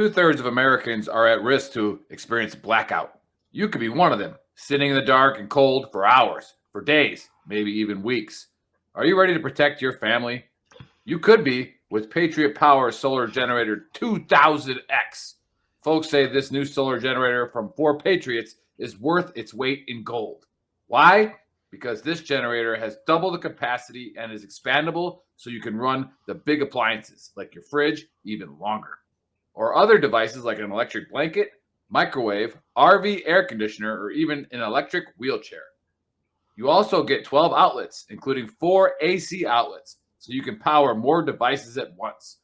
2/3 of Americans are at risk to experience blackout. You could be one of them, sitting in the dark and cold for hours, for days, maybe even weeks. Are you ready to protect your family? You could be with Patriot Power Solar Generator 2000X. Folks say this new solar generator from 4 Patriots is worth its weight in gold. Why? Because this generator has double the capacity and is expandable so you can run the big appliances like your fridge even longer. Or other devices like an electric blanket, microwave, RV air conditioner, or even an electric wheelchair. You also get 12 outlets, including 4 AC outlets, so you can power more devices at once,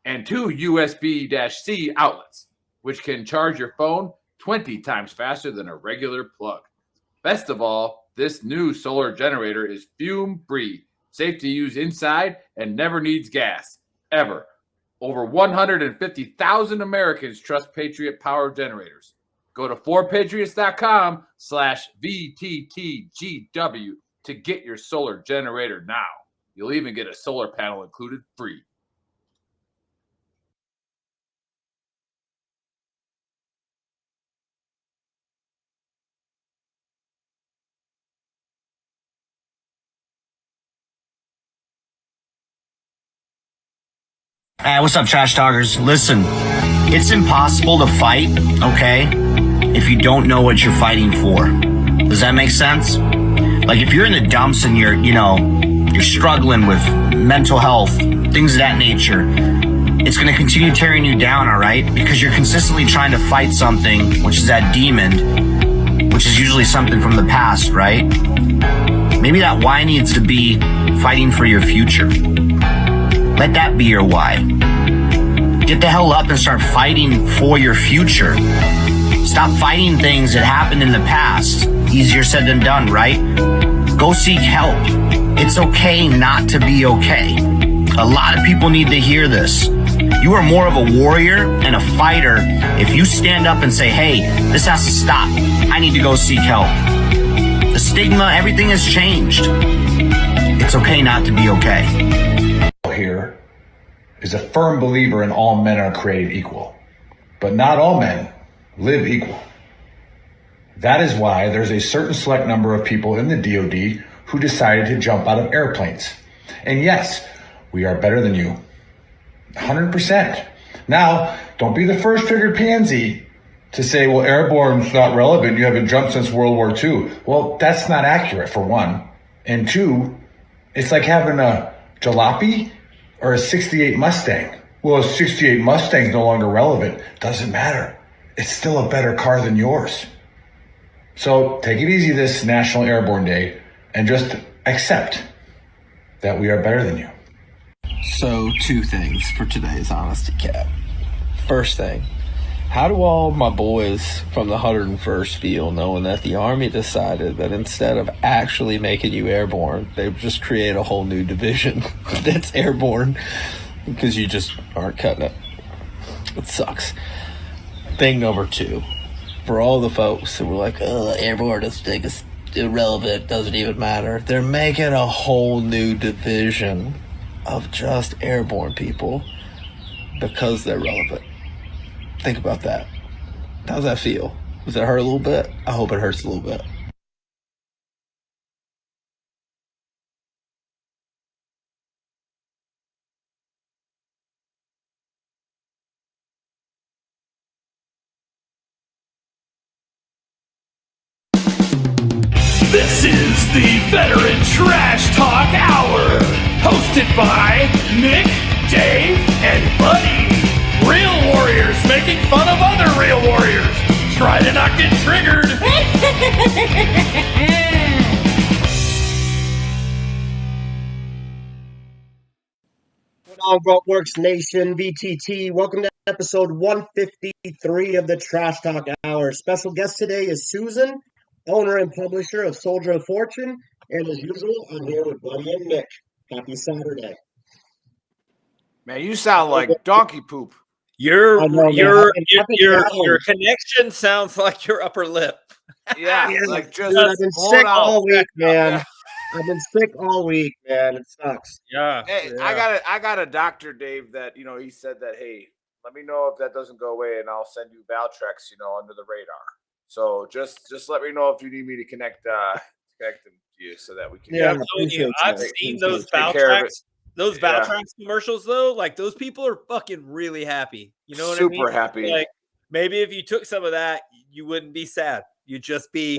and 2 USB-C outlets, which can charge your phone 20 times faster than a regular plug. Best of all, this new solar generator is fume-free, safe to use inside, and never needs gas, ever. Over 150,000 Americans trust Patriot Power generators. Go to 4patriots.com/VTTGW to get your solar generator now. You'll even get a solar panel included free. Hey, what's up, trash talkers? Listen, it's impossible to fight, okay, if you don't know what you're fighting for. Does that make sense? Like, if you're in the dumps and you're struggling with mental health, things of that nature, it's going to continue tearing you down, all right? Because you're consistently trying to fight something, which is that demon, which is usually something from the past, right? Maybe that why needs to be fighting for your future. Let that be your why. Get the hell up and start fighting for your future. Stop fighting things that happened in the past. Easier said than done, right? Go seek help. It's okay not to be okay. A lot of people need to hear this. You are more of a warrior and a fighter if you stand up and say, hey, this has to stop. I need to go seek help. The stigma, everything has changed. It's okay not to be okay. Here is a firm believer in all men are created equal, but not all men live equal. That is why there's a certain select number of people in the DoD who decided to jump out of airplanes. And yes, we are better than you. 100%. Now, don't be the first triggered pansy to say, well, airborne's not relevant. You haven't jumped since World War II. Well, that's not accurate, for one. And two, it's like having a jalopy or a 68 Mustang. Well, a 68 Mustang's no longer relevant. Doesn't matter. It's still a better car than yours. So take it easy this National Airborne Day and just accept that we are better than you. So, 2 things for today's Honesty Cap. First thing, how do all my boys from the 101st feel knowing that the Army decided that instead of actually making you airborne, they would just create a whole new division that's airborne because you just aren't cutting it? It sucks. Thing number 2, for all the folks who were like, oh, airborne is irrelevant, doesn't even matter. They're making a whole new division of just airborne people because they're relevant. Think about that. How's that feel? Does that hurt a little bit? I hope it hurts a little bit. This is the Veteran Trash Talk Hour, hosted by Nick, Dave, and Buddy. Real warriors making fun of other real warriors. Try to not get triggered. What on, Gruntworks Nation, VTT? Welcome to episode 153 of the Trash Talk Hour. Special guest today is Susan, owner and publisher of Soldier of Fortune, and as usual, I'm here with Buddy and Nick. Happy Saturday. Man, you sound like donkey poop. Your Your connection sounds like your upper lip. Yeah, like just Dude, I've been sick all week, man. Yeah. I've been sick all week, man. It sucks. Yeah. Hey, yeah. I got a doctor, Dave, that he said that, hey, let me know if that doesn't go away, and I'll send you Valtrex, under the radar. So just let me know if you need me to connect them to you so that we can. Yeah, I'm telling you, I've seen those Take care of it. Valtrex, those Yeah. Valtrex commercials though. Like those people are fucking really happy. You know what I mean? Super happy. Like maybe if you took some of that, you wouldn't be sad. You'd just be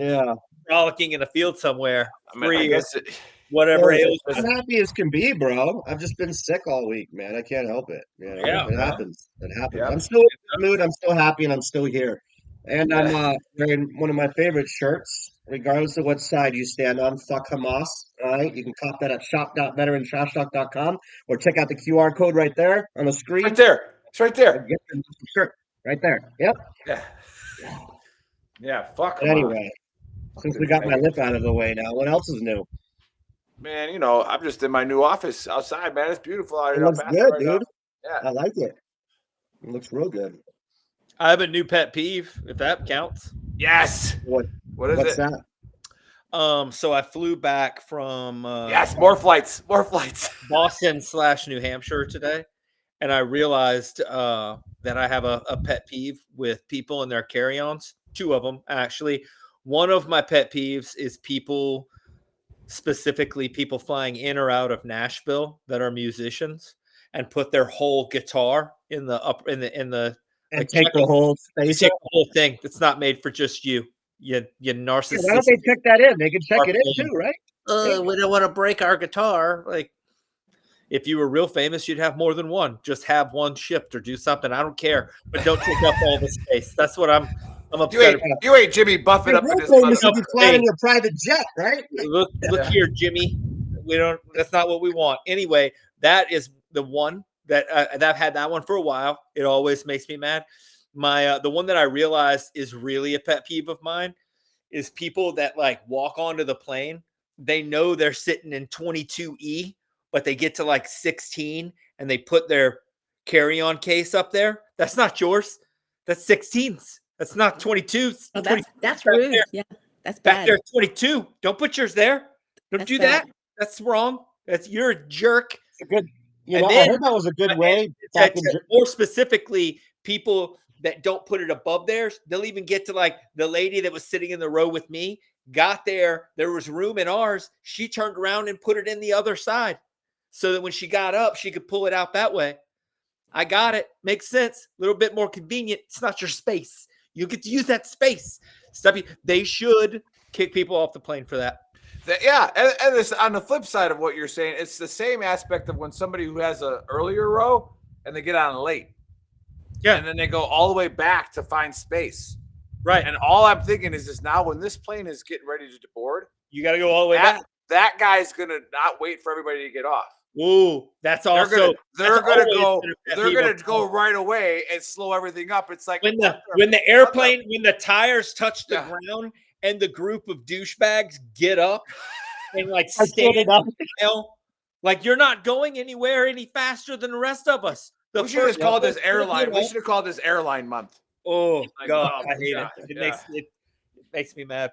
frolicking in a field somewhere, I guess it, whatever ails you. I'm happy as can be, bro. I've just been sick all week, man. I can't help it. Yeah. It happens. It happens. Yeah. I'm still in the mood. I'm still happy, and I'm still here. And I'm wearing one of my favorite shirts, regardless of what side you stand on. Fuck Hamas. All right, you can cop that at shop.veterantrashtalk.com or check out the QR code right there on the screen. right there. It's right there. Get the shirt right there. Yep. Yeah. Yeah. Fuck. But anyway, since we got my lip out of the way now, what else is new? Man, I'm just in my new office outside, man. It's beautiful out It here. looks good, dude. Yeah. I like it. It looks real good. I have a new pet peeve, if that counts. Yes. What is what's it? that? So I flew back from yes, more flights. Boston/New Hampshire today, and I realized that I have a pet peeve with people and their carry-ons. 2 of them, actually. One of my pet peeves is people, specifically people flying in or out of Nashville that are musicians and put their whole guitar in the and take the whole space. Take the whole thing. It's not made for just you narcissist. Why don't they check that in? They can check it in too, right? We don't want to break our guitar. Like, if you were real famous, you'd have more than one. Just have one shipped or do something. I don't care, but don't take up all the space. That's what I'm upset about. You ain't Jimmy Buffett up in this famous if you fly in your private jet, right? Look here, Jimmy. We don't. That's not what we want. Anyway, that is the one that I've had that one for a while. It always makes me mad. The one that I realized is really a pet peeve of mine is people that like walk onto the plane. They know they're sitting in 22E, but they get to like 16 and they put their carry-on case up there. That's not yours. That's 16s. That's not 22s. Oh, that's rude. There. Yeah, that's Back bad. there, 22. Don't put yours there. Don't do that. That's wrong. You're a jerk. It's a good. And I heard that was a good way. More specifically, people that don't put it above theirs, they'll even get to like the lady that was sitting in the row with me, got there. There was room in ours. She turned around and put it in the other side so that when she got up, she could pull it out that way. I got it. Makes sense. A little bit more convenient. It's not your space. You get to use that space. They should kick people off the plane for that. And this, on the flip side of what you're saying, it's the same aspect of when somebody who has an earlier row and they get on late. Yeah. And then they go all the way back to find space. Right. And all I'm thinking is now when this plane is getting ready to board, you got to go all the way back. That guy's going to not wait for everybody to get off. Ooh, that's also they're gonna go right away and slow everything up. It's like when the tires touch the ground and the group of douchebags get up and like stand up. Like you're not going anywhere any faster than the rest of us. We should have called this airline. We should have called this airline month. Oh God, I hate it. It makes me mad.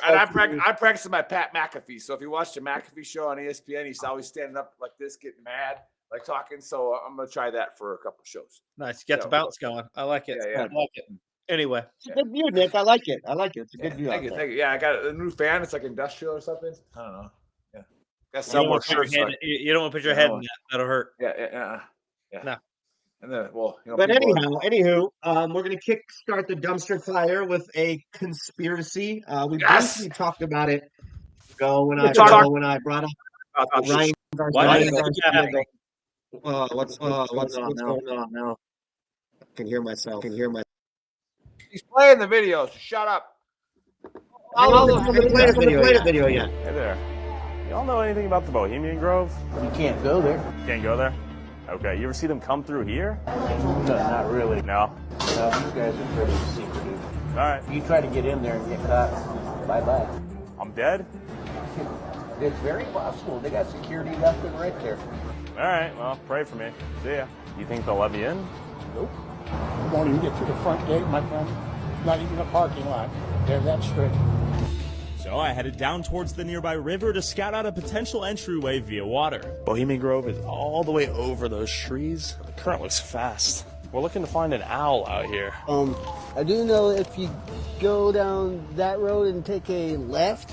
I'm practicing my Pat McAfee. So if you watch the McAfee show on ESPN, he's always standing up like this, getting mad, like talking. So I'm gonna try that for a couple shows. Nice, get the bounce going. I like it. Yeah. I like it. Anyway, it's a good view, Nick. I like it. It's a good view. Thank you. Yeah, I got a new fan. It's like industrial or something. I don't know. Yeah, got some more shirts. You don't want to put your head in that. That'll hurt. Yeah. No. And then, but anywho, we're going to kickstart the dumpster fire with a conspiracy. We briefly talked about it when I brought up Ryan. What's going on now? I can hear myself. He's playing the video. So shut up. I'll play the video yet. Hey there. Y'all know anything about the Bohemian Grove? You can't go there. Can't go there? Okay, you ever see them come through here? No, not really. No? No, these guys are pretty secretive. All right. If you try to get in there and get caught, bye-bye. I'm dead? It's very possible. They got security left and right there. All right, well, pray for me. See ya. You think they'll let me in? Nope. You won't even get to the front gate, my friend. Not even a parking lot. They're that strict. So I headed down towards the nearby river to scout out a potential entryway via water. Bohemian Grove is all the way over those trees. The current looks fast. We're looking to find an owl out here. I do know if you go down that road and take a left,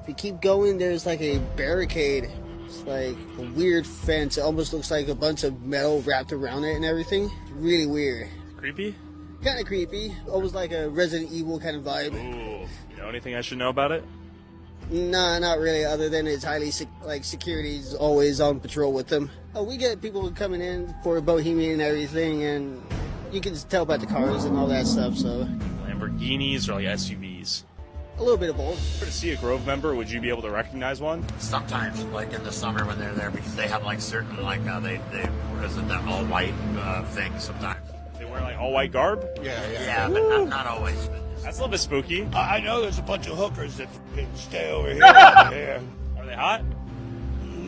if you keep going, there's like a barricade. It's like a weird fence. It almost looks like a bunch of metal wrapped around it and everything. Really weird. Creepy? Kind of creepy. Almost like a Resident Evil kind of vibe. Ooh. You know anything I should know about it? Nah, not really, other than it's highly, security's always on patrol with them. We get people coming in for Bohemian and everything, and you can just tell by the cars and all that stuff, so. Lamborghinis or like SUVs? A little bit of both. If you were to see a Grove member, would you be able to recognize one? Sometimes, like in the summer when they're there, because they have like certain, like, they what is it, that all white thing sometimes. They wear like all white garb? Yeah, but not always. That's a little bit spooky. I know there's a bunch of hookers that stay over here. Are they hot?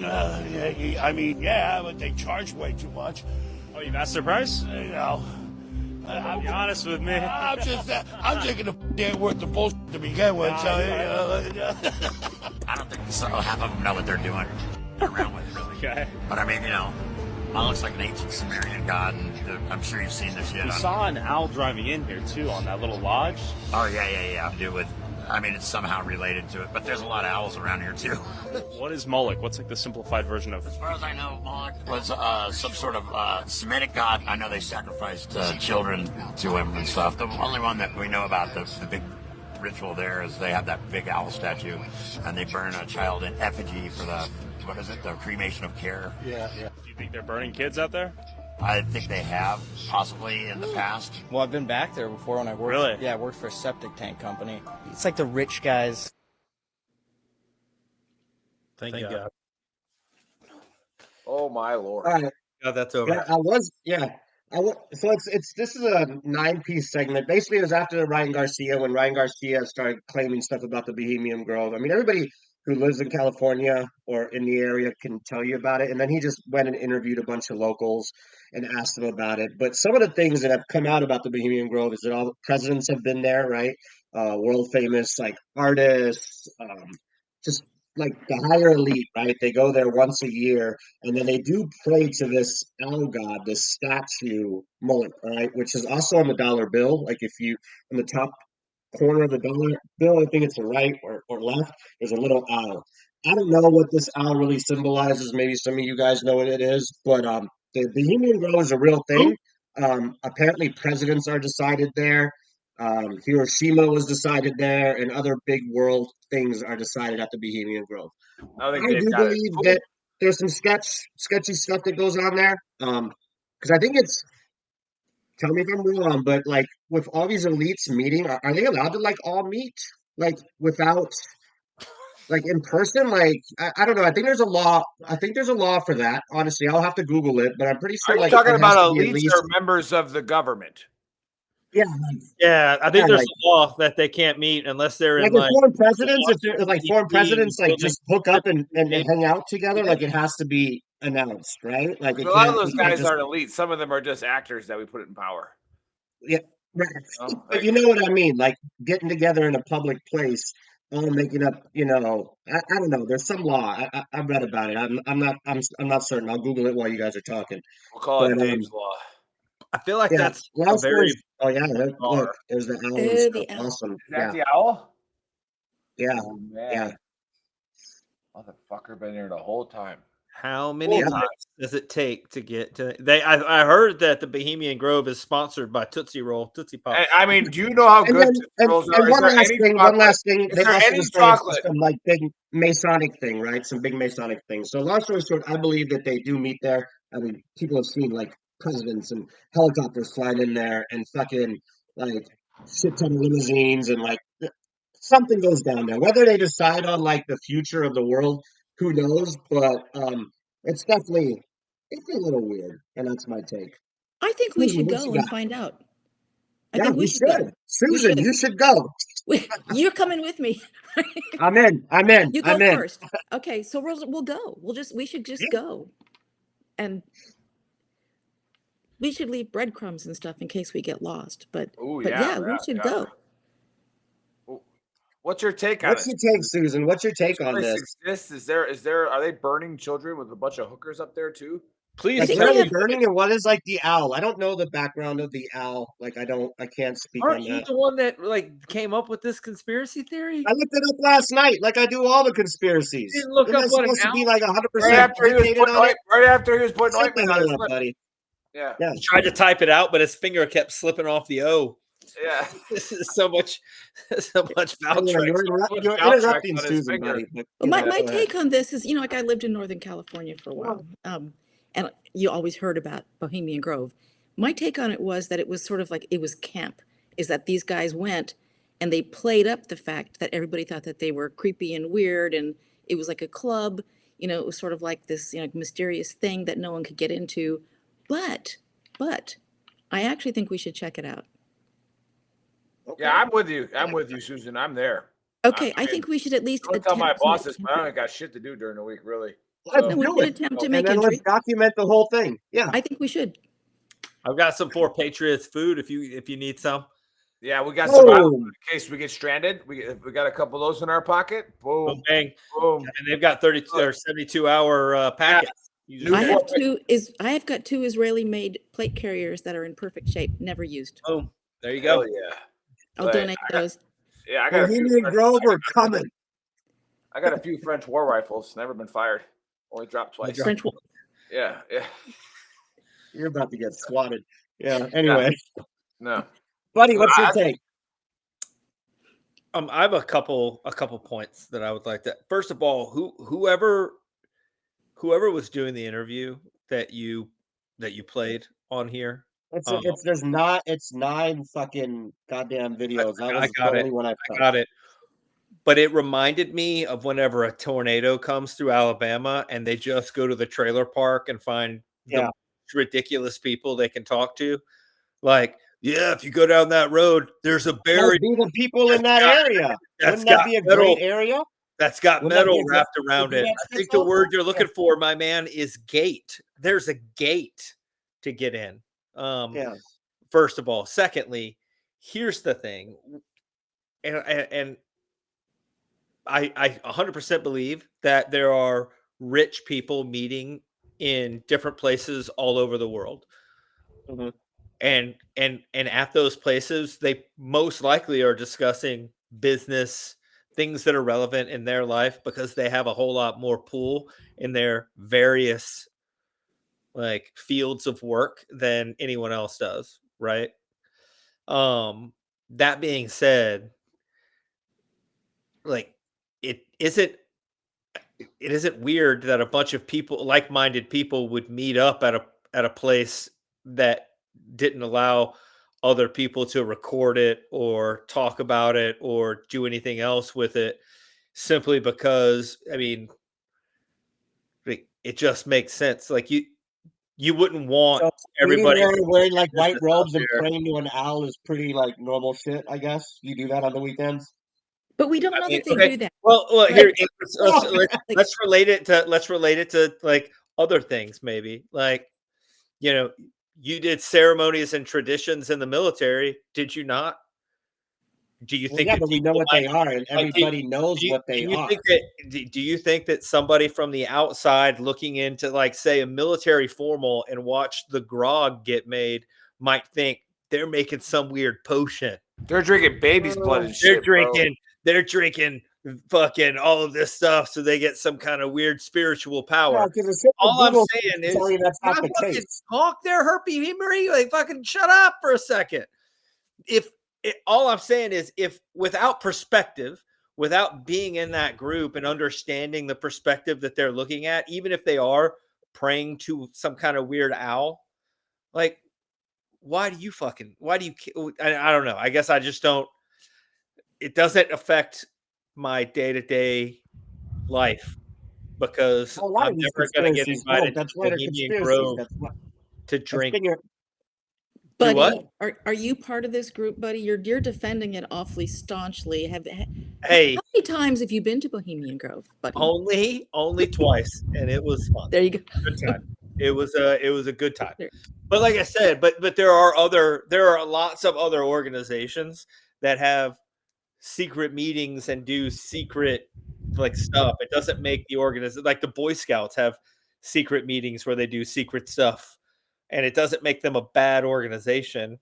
I mean, yeah, but they charge way too much. Oh, you've asked their price? No. Be honest with me. I'm thinking they ain't worth the bullshit to begin with. So, I don't think so. Half of them know what they're doing around with, really. Okay. But I mean, mine looks like an ancient Sumerian god, and I'm sure you've seen this shit. We saw an owl driving in here, too, on that little lodge. Oh, yeah. It's somehow related to it, but there's a lot of owls around here, too. What is Moloch? What's like the simplified version of it? As far as I know, Moloch was some sort of Semitic god. I know they sacrificed children to him and stuff. The only one that we know about the big ritual there is they have that big owl statue, and they burn a child in effigy for the cremation of care. Yeah. Do you think they're burning kids out there? I think they have, possibly in the past. Well, I've been back there before when I worked. Really? Yeah, I worked for a septic tank company. It's like the rich guys. Thank God. Oh my Lord. All right. God, that's over. So this is a 9-piece segment. Basically, it was after Ryan Garcia, when Ryan Garcia started claiming stuff about the Bohemian Grove. I mean, everybody who lives in California or in the area can tell you about it. And then he just went and interviewed a bunch of locals and asked them about it. But some of the things that have come out about the Bohemian Grove is that all the presidents have been there, right? World famous like artists, just like the higher elite, right? They go there once a year, and then they do pray to this owl god, this statue, Moloch, right? Which is also on the dollar bill. Like if you, in the top corner of the dollar bill, I think it's the right or left, there's a little owl. I don't know what this owl really symbolizes. Maybe some of you guys know what it is, but the Bohemian Grove is a real thing. Apparently, presidents are decided there. Hiroshima was decided there, and other big world things are decided at the Bohemian Grove. I do believe that there's some sketchy stuff that goes on there. Because I think it's, tell me if I'm wrong, but like with all these elites meeting, are they allowed to like all meet like without like in person? Like I don't know. I think there's a law. I think there's a law for that. Honestly, I'll have to Google it, but I'm pretty sure. Are you like talking it has about to be at elites least, or members of the government? Yeah, Yeah, I think there's a law that they can't meet unless they're in like foreign presidents. If they're like foreign presidents, like building. just hook up and hang out together, like it has to be announced, right? Like it A lot of can't- those you can't guys just- aren't elite. Some of them are just actors that we put in power. Yeah, right. know, But you know what I mean? Like getting together in a public place, all making up. I don't know. There's some law. I read about it. I'm not certain. I'll Google it while you guys are talking. We'll call it But, Dave's Law. I feel like Yeah, that's well, a very oh yeah, look, there's the owl. and stuff. the owl. Awesome. Is that Yeah, the owl? yeah, Oh man. yeah. Motherfucker been here the whole time. How many Yeah. times does it take to get to they? I heard that the Bohemian Grove is sponsored by Tootsie Pop. I mean, do you know how And good then, Tootsie and, Rolls and are? Is one there last any thing, chocolate? Is they there also any just say chocolate? some like big Masonic thing, right? Some big Masonic thing. So long story short, I believe that they do meet there. I mean, people have seen like presidents and helicopters flying in there and fucking like shit ton of limousines and like something goes down there. Whether they decide on like the future of the world, who knows? But it's definitely it's a little weird, and that's my take. I think we should What go you and got? find out. I Yeah, think we we should go. should. We Susan, should. you should go. You're coming with me. I'm in. I'm in. You go I'm in. first. Okay, so we'll go. We should just go. And we should leave breadcrumbs and stuff in case we get lost. But yeah, we should go. What's your take on What's it? your take, Susan? What's your take Does on this this? exist? Are they burning children with a bunch of hookers up there too? Please Like tell really me. burning, and what is like the owl? I don't know the background of the owl. Like I can't speak on Aren't you that. the one that like came up with this conspiracy theory? I looked it up last night, like I do all the conspiracies. You didn't look Isn't up that what an supposed to be owl. like Right 100% after he was dictated putting on it? right after he was putting Shut ointment the on his hell up, lip. buddy. Yeah. Yeah. He tried to type it out, but his finger kept slipping off the O. Yeah. This is so much Anyway, Valtrex. you're Valtrex interrupting on his Susan, finger. buddy. But, Well, you know, my go ahead. take on this is, like I lived in Northern California for a while, and you always heard about Bohemian Grove. My take on it was that it was sort of like it was camp, is that these guys went and they played up the fact that everybody thought that they were creepy and weird, and it was like a club. It was sort of like this, mysterious thing that no one could get into. But I actually think we should check it out. Okay. Yeah, I'm with you. I'm with you, Susan. I'm there. Okay, I think we should at least Don't tell my attempt to make bosses, but I don't got shit to do during the week, really. Let's No, we do should it. attempt to And make then let's entry. document the whole thing. Yeah. I think we should. I've got some For Patriots food if you need some. Yeah, we got survival Boom. in case we get stranded. We got a couple of those in our pocket. Boom, Bang. boom. And they've got 32 or 72-hour packets. I have got two Israeli-made plate carriers that are in perfect shape, never used. Boom. There you go. Hell yeah. I'll But donate those. Yeah, I got a few. Bohemian Grove, we're coming. I got a few French war rifles. Never been fired. Only dropped twice. French. Yeah, yeah. You're about to get swatted. Yeah. Anyway, No. buddy, what's your take? I have a couple points that I would like to. First of all, whoever was doing the interview that you played on here. It's 9 fucking goddamn videos. That was the only one I got it. But it reminded me of whenever a tornado comes through Alabama and they just go to the trailer park and find the most ridiculous people they can talk to. Like, yeah, if you go down that road, there's a barrier. Be the people in that area. Wouldn't that be a great area? That's got metal wrapped around it. I think the word you're looking for, my man, is gate. There's a gate to get in. First of all. Secondly, here's the thing. And I 100% believe that there are rich people meeting in different places all over the world. Mm-hmm. And at those places, they most likely are discussing business, things that are relevant in their life because they have a whole lot more pull in their various like fields of work than anyone else does, right? That being said, like it isn't weird that a bunch of people, like-minded people, would meet up at a place that didn't allow other people to record it or talk about it or do anything else with it, simply because it just makes sense. Like you wouldn't want everybody wearing like white robes and praying to an owl is pretty like normal shit, I guess. You do that on the weekends. But we don't know that they do that. Well, Right. here let's relate it to like other things, maybe. Like, you did ceremonies and traditions in the military, did you not? Do you think? Yeah, but we know what they are, and everybody knows what they are. Do you think that somebody from the outside looking into, like, say, a military formal and watch the grog get made might think they're making some weird potion? They're drinking baby's blood and shit. They're drinking fucking all of this stuff so they get some kind of weird spiritual power. All I'm saying is, that's not the case. Talk there, Herpy Marie. Like, fucking shut up for a second. All I'm saying is, if without perspective, without being in that group and understanding the perspective that they're looking at, even if they are praying to some kind of weird owl, like, why do you, I don't know. I guess I just don't, it doesn't affect my day-to-day life because I'm never going to get invited to Bohemian Grove to drink. Buddy, are you part of this group, buddy? You're defending it awfully staunchly. How many times have you been to Bohemian Grove, buddy? Only twice, and it was fun. There you go. Good time. It was a good time. But like I said, but there are lots of other organizations that have secret meetings and do secret like stuff. It doesn't make the organization, like the Boy Scouts have secret meetings where they do secret stuff, and it doesn't make them a bad organization.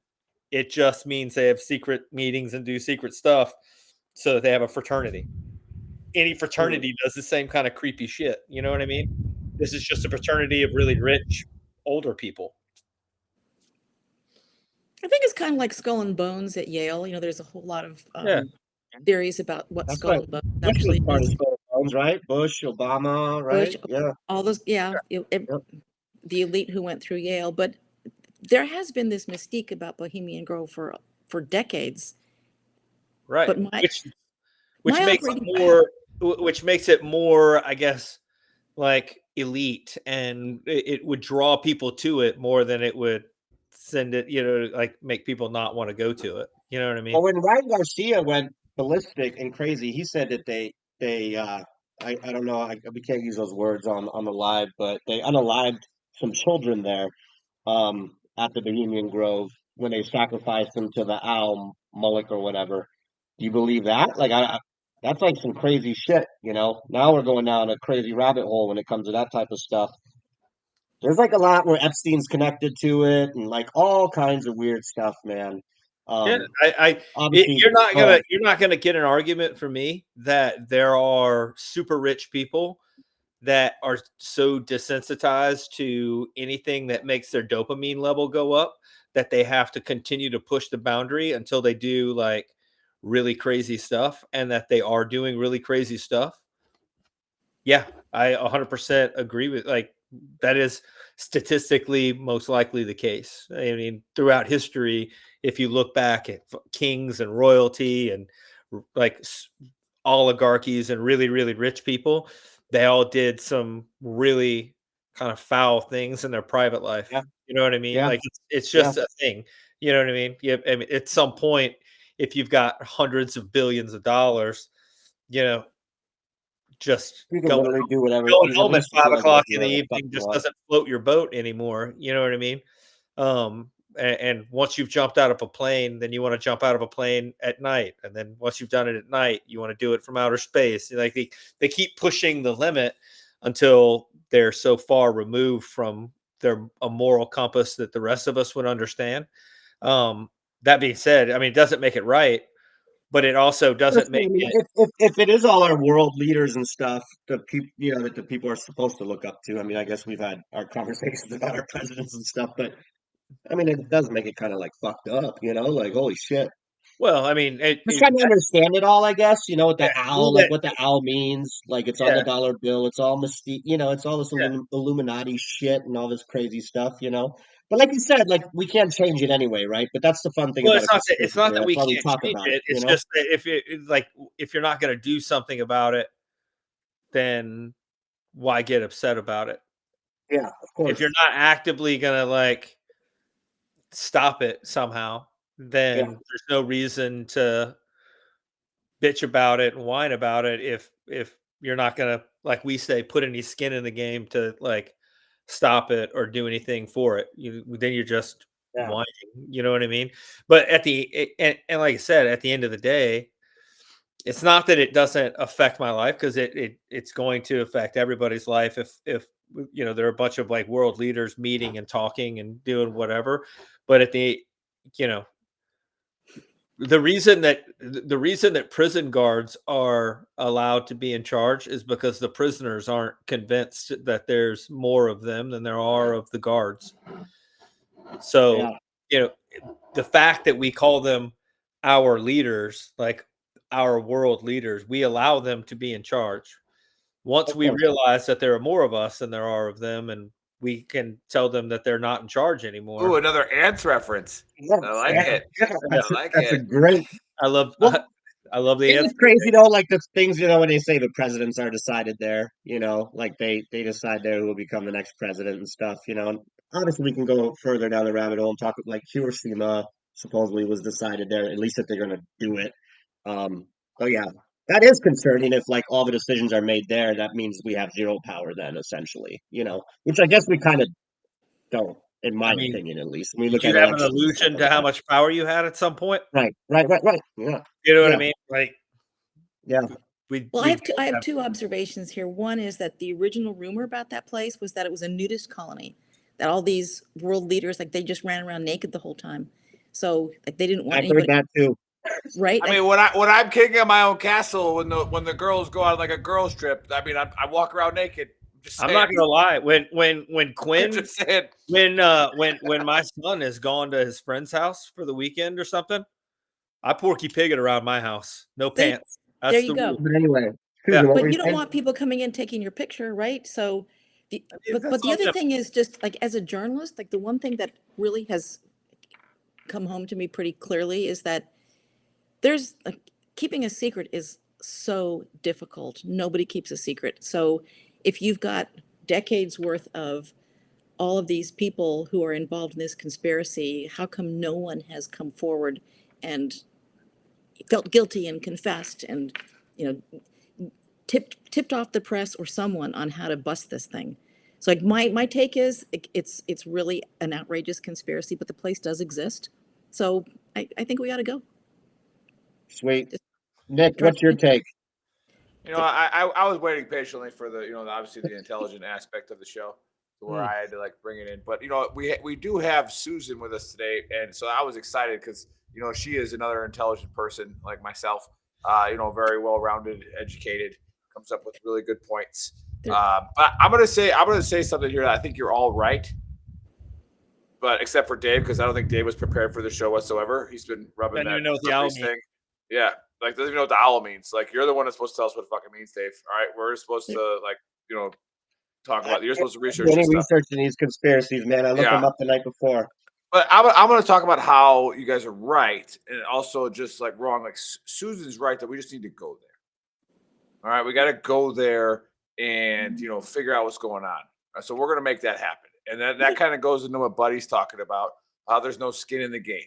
It just means they have secret meetings and do secret stuff so that they have a fraternity. Any fraternity does the same kind of creepy shit. You know what I mean? This is just a fraternity of really rich older people. I think it's kind of like Skull and Bones at Yale. You know, there's a whole lot of Yeah. theories about what That's Skull right. and Bones Bush was actually part of is. Skull and Bones, right? Bush, Obama, right? Bush, Yeah. all those, the elite who went through Yale. But there has been this mystique about Bohemian Grove for decades. Right. But my which my makes it operating- more, which makes it more, I guess, like elite, and it would draw people to it more than it would send it, you know, like make people not want to go to it. You know what I mean? Well, when Ryan Garcia went ballistic and crazy, he said that I don't know, we can't use those words on the live, but they unalived some children there at the Bohemian Grove when they sacrificed them to the owl Moloch or whatever. Do you believe that? Like, that's like some crazy shit, you know? Now we're going down a crazy rabbit hole when it comes to that type of stuff. There's like a lot where Epstein's connected to it and like all kinds of weird stuff, man. Yeah, Obviously, you're not gonna get an argument from me that there are super rich people that are so desensitized to anything that makes their dopamine level go up that they have to continue to push the boundary until they do like really crazy stuff, and that they are doing really crazy stuff. Yeah, I 100% agree with, like, that is statistically most likely the case. I mean, throughout history, if you look back at kings and royalty and like oligarchies and really, really rich people, they all did some really kind of foul things in their private life. Yeah. You know what I mean? Yeah. Like it's Yeah. just a thing. You know what I mean? Yeah. I mean, at some point, if you've got hundreds of billions of dollars, you know, just You can going literally do whatever. going You home at release to 5 feel like you can o'clock do in the whatever the fuck evening you just want. doesn't float your boat anymore. You know what I mean? And once you've jumped out of a plane, then you want to jump out of a plane at night. And then once you've done it at night, you want to do it from outer space. Like they keep pushing the limit until they're so far removed from a moral compass that the rest of us would understand. That being said, I mean, it doesn't make it right, but it also doesn't make it. If it is all our world leaders and stuff, the people, you know, that the people are supposed to look up to. I mean, I guess we've had our conversations about our presidents and stuff, but I mean, it does make it kind of like fucked up, you know, like holy shit. Well, I mean, Just trying to understand it all, I guess. You know, what the owl, like that- what the owl means. Like it's on yeah, the dollar bill. It's all mystique. You know, it's all this yeah. Illuminati shit and all this crazy stuff. You know, but like you said, like we can't change it anyway, right? But that's the fun thing Well, about a it's conspiracy not theory. that That's we why we can't talk change about it. it. You It's know? just that if you're not going to do something about it, then why get upset about it? Yeah, of course. If you're not actively going to like stop it somehow, then there's no reason to bitch about it and whine about it if you're not going to, like we say, put any skin in the game to like stop it or do anything for it. Then you're just whining, you know what I mean? But and like I said, at the end of the day, it's not that it doesn't affect my life, because it's going to affect everybody's life if you know there are a bunch of like world leaders meeting and talking and doing whatever. But at the you know the reason that prison guards are allowed to be in charge is because the prisoners aren't convinced that there's more of them than there are of the guards. So, you know, the fact that we call them our leaders, like our world leaders, we allow them to be in charge. Once we realize that there are more of us than there are of them, and we can tell them that they're not in charge anymore. Ooh, another ants reference. I like it. That's a great. I love the It's ants. crazy though, like the things, you know, when they say the presidents are decided there, you know, like they decide there who will become the next president and stuff, you know. And obviously we can go further down the rabbit hole and talk like Hiroshima supposedly was decided there, at least that they're gonna do it. So yeah, that is concerning if like all the decisions are made there, that means we have zero power then essentially, you know, which I guess we kind of don't, in my I mean, opinion at least. When we did look you at have an elections and stuff illusion like to how that. much power you had at some point? Right. Yeah. You know what I Yeah. mean? Like, Yeah. Well, I have two observations here. One is that the original rumor about that place was that it was a nudist colony, that all these world leaders, like they just ran around naked the whole time. So like they didn't want I've heard that too. Right? I mean, when I'm king of my own castle, when the girls go on like a girls trip, I mean, I walk around naked. I'm not gonna lie. When Quinn, just saying. when my son has gone to his friend's house for the weekend or something, I Porky Pig it around my house. No pants. That's there you the go. rule. But anyway, Yeah. But you don't want people coming in taking your picture, right? So, but the other thing is just like as a journalist, like the one thing that really has come home to me pretty clearly is that there's like keeping a secret is so difficult. Nobody keeps a secret. So if you've got decades worth of all of these people who are involved in this conspiracy, how come no one has come forward and felt guilty and confessed and, tipped off the press or someone on how to bust this thing? So like my take is it's really an outrageous conspiracy, but the place does exist. So I think we ought to go. Sweet. Nick, what's your take? I was waiting patiently for the obviously the intelligent aspect of the show, to where I had to like bring it in. But we do have Susan with us today, and so I was excited because she is another intelligent person like myself. Very well rounded, educated, comes up with really good points. But I'm gonna say something here that I think you're all right. But except for Dave, because I don't think Dave was prepared for the show whatsoever. He's been rubbing Doesn't that even know what the owl thing. Yeah, like doesn't even know what the owl means. Like you're the one that's supposed to tell us what it fucking means, Dave. All right, we're supposed to talk about. You're supposed to research Any this stuff. research in these conspiracies, man. I looked them up the night before. But I'm going to talk about how you guys are right, and also just like wrong. Like Susan's right that we just need to go there. All right, we got to go there and figure out what's going on. So we're going to make that happen, and that kind of goes into what Buddy's talking about. How there's no skin in the game,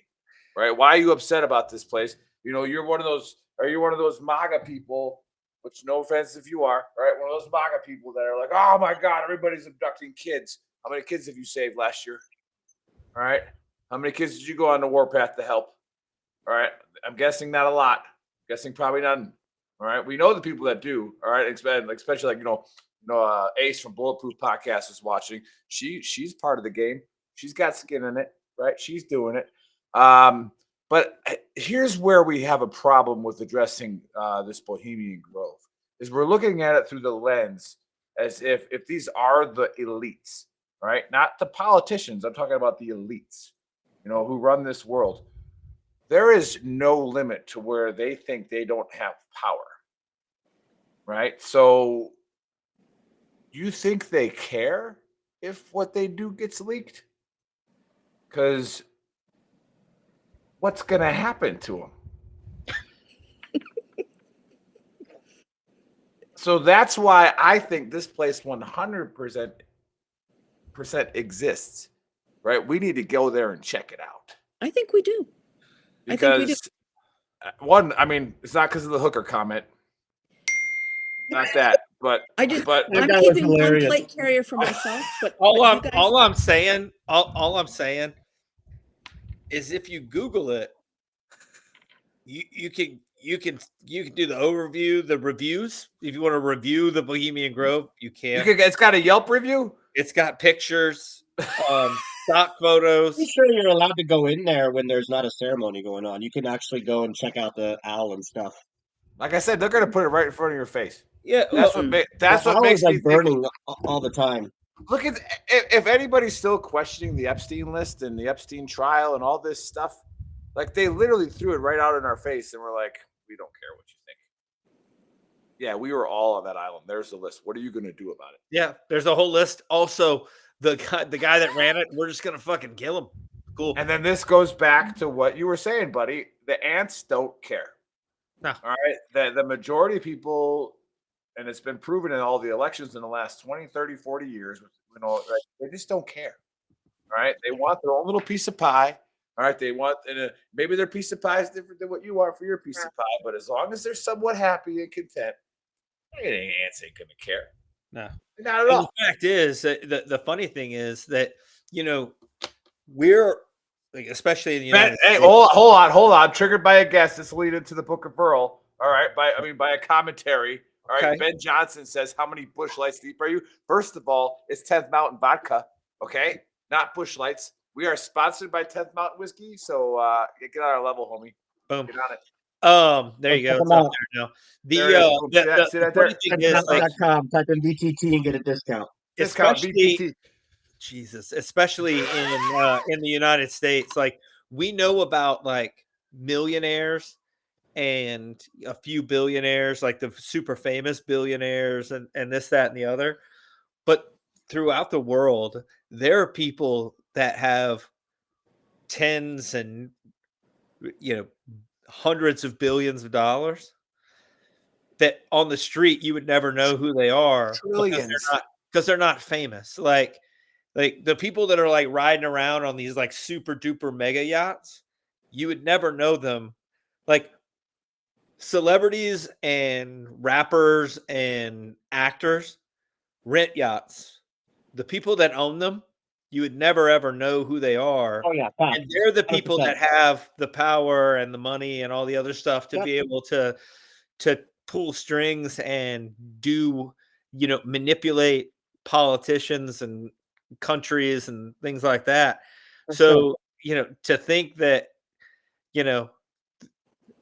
right? Why are you upset about this place? You're one of those. Are you one of those MAGA people? Which, no offense if you are, right? One of those MAGA people that are like, oh my God, everybody's abducting kids. How many kids have you saved last year? All right. How many kids did you go on the warpath to help? All right. I'm guessing not a lot. I'm guessing probably none. All right. We know the people that do. All right. Especially like, Ace from Bulletproof Podcast is watching. She's part of the game. She's got skin in it, right? She's doing it. But here's where we have a problem with addressing this Bohemian Grove is we're looking at it through the lens as if these are the elites, right? Not the politicians. I'm talking about the elites, who run this world. There is no limit to where they think they don't have power, right? So you think they care if what they do gets leaked? Because what's going to happen to them? So that's why I think this place 100% exists, right? We need to go there and check it out. I think we do. Because one, I mean, it's not because of the hooker comment. Not that, but I'm keeping one plate carrier for myself. But all I'm saying is if you Google it, you can do the overview, the reviews. If you want to review the Bohemian Grove, you can. It's got a Yelp review. It's got pictures, stock photos. I'm sure you're allowed to go in there when there's not a ceremony going on. You can actually go and check out the owl and stuff. Like I said, they're going to put it right in front of your face. Yeah, that's what makes like me burning all the time. Look at if anybody's still questioning the Epstein list and the Epstein trial and all this stuff, like they literally threw it right out in our face and we're like, we don't care what you think. Yeah, we were all on that island. There's the list. What are you going to do about it? Yeah, there's a whole list. Also, the guy that ran it, we're just going to fucking kill him. Cool. And then this goes back to what you were saying, buddy. The ants don't care. No. All right. The majority of people, and it's been proven in all the elections in the last 20, 30, 40 years, they just don't care. All right. They want their own little piece of pie. All right. They want, maybe their piece of pie is different than what you want for your piece of pie. But as long as they're somewhat happy and content, ants ain't going to care. No. Not at all. The fact is that the funny thing is that, we're like, especially in the United States. Hold on. Triggered by a guest. This will lead into the Book of Burl. All All right, by a commentary. All right, Okay. Ben Johnson says, "How many Busch Lights deep are you?" First of all, it's 10th Mountain Vodka. Okay, not Busch Lights. We are sponsored by 10th Mountain Whiskey, so get on our level, homie. Boom. Get on it. There you go. Check It's 'em up out. there now. There it is. Boom. See The that funny there? thing is, like, Mountain.com, type in VTT and get a discount. Discount especially VTT. Jesus, especially in the United States, like we know about like millionaires and a few billionaires, like the super famous billionaires and this, that, and the other. But throughout the world, there are people that have tens and hundreds of billions of dollars that on the street you would never know who they are Trillions. because they're not famous. Like the people that are like riding around on these like super duper mega yachts, you would never know them. Like celebrities and rappers and actors rent yachts. The people that own them, you would never ever know who they are. Oh yeah, And they're the people 100%. that have the power and the money and all the other stuff to be able to pull strings and do, manipulate politicians and countries and things like that. So, to think that,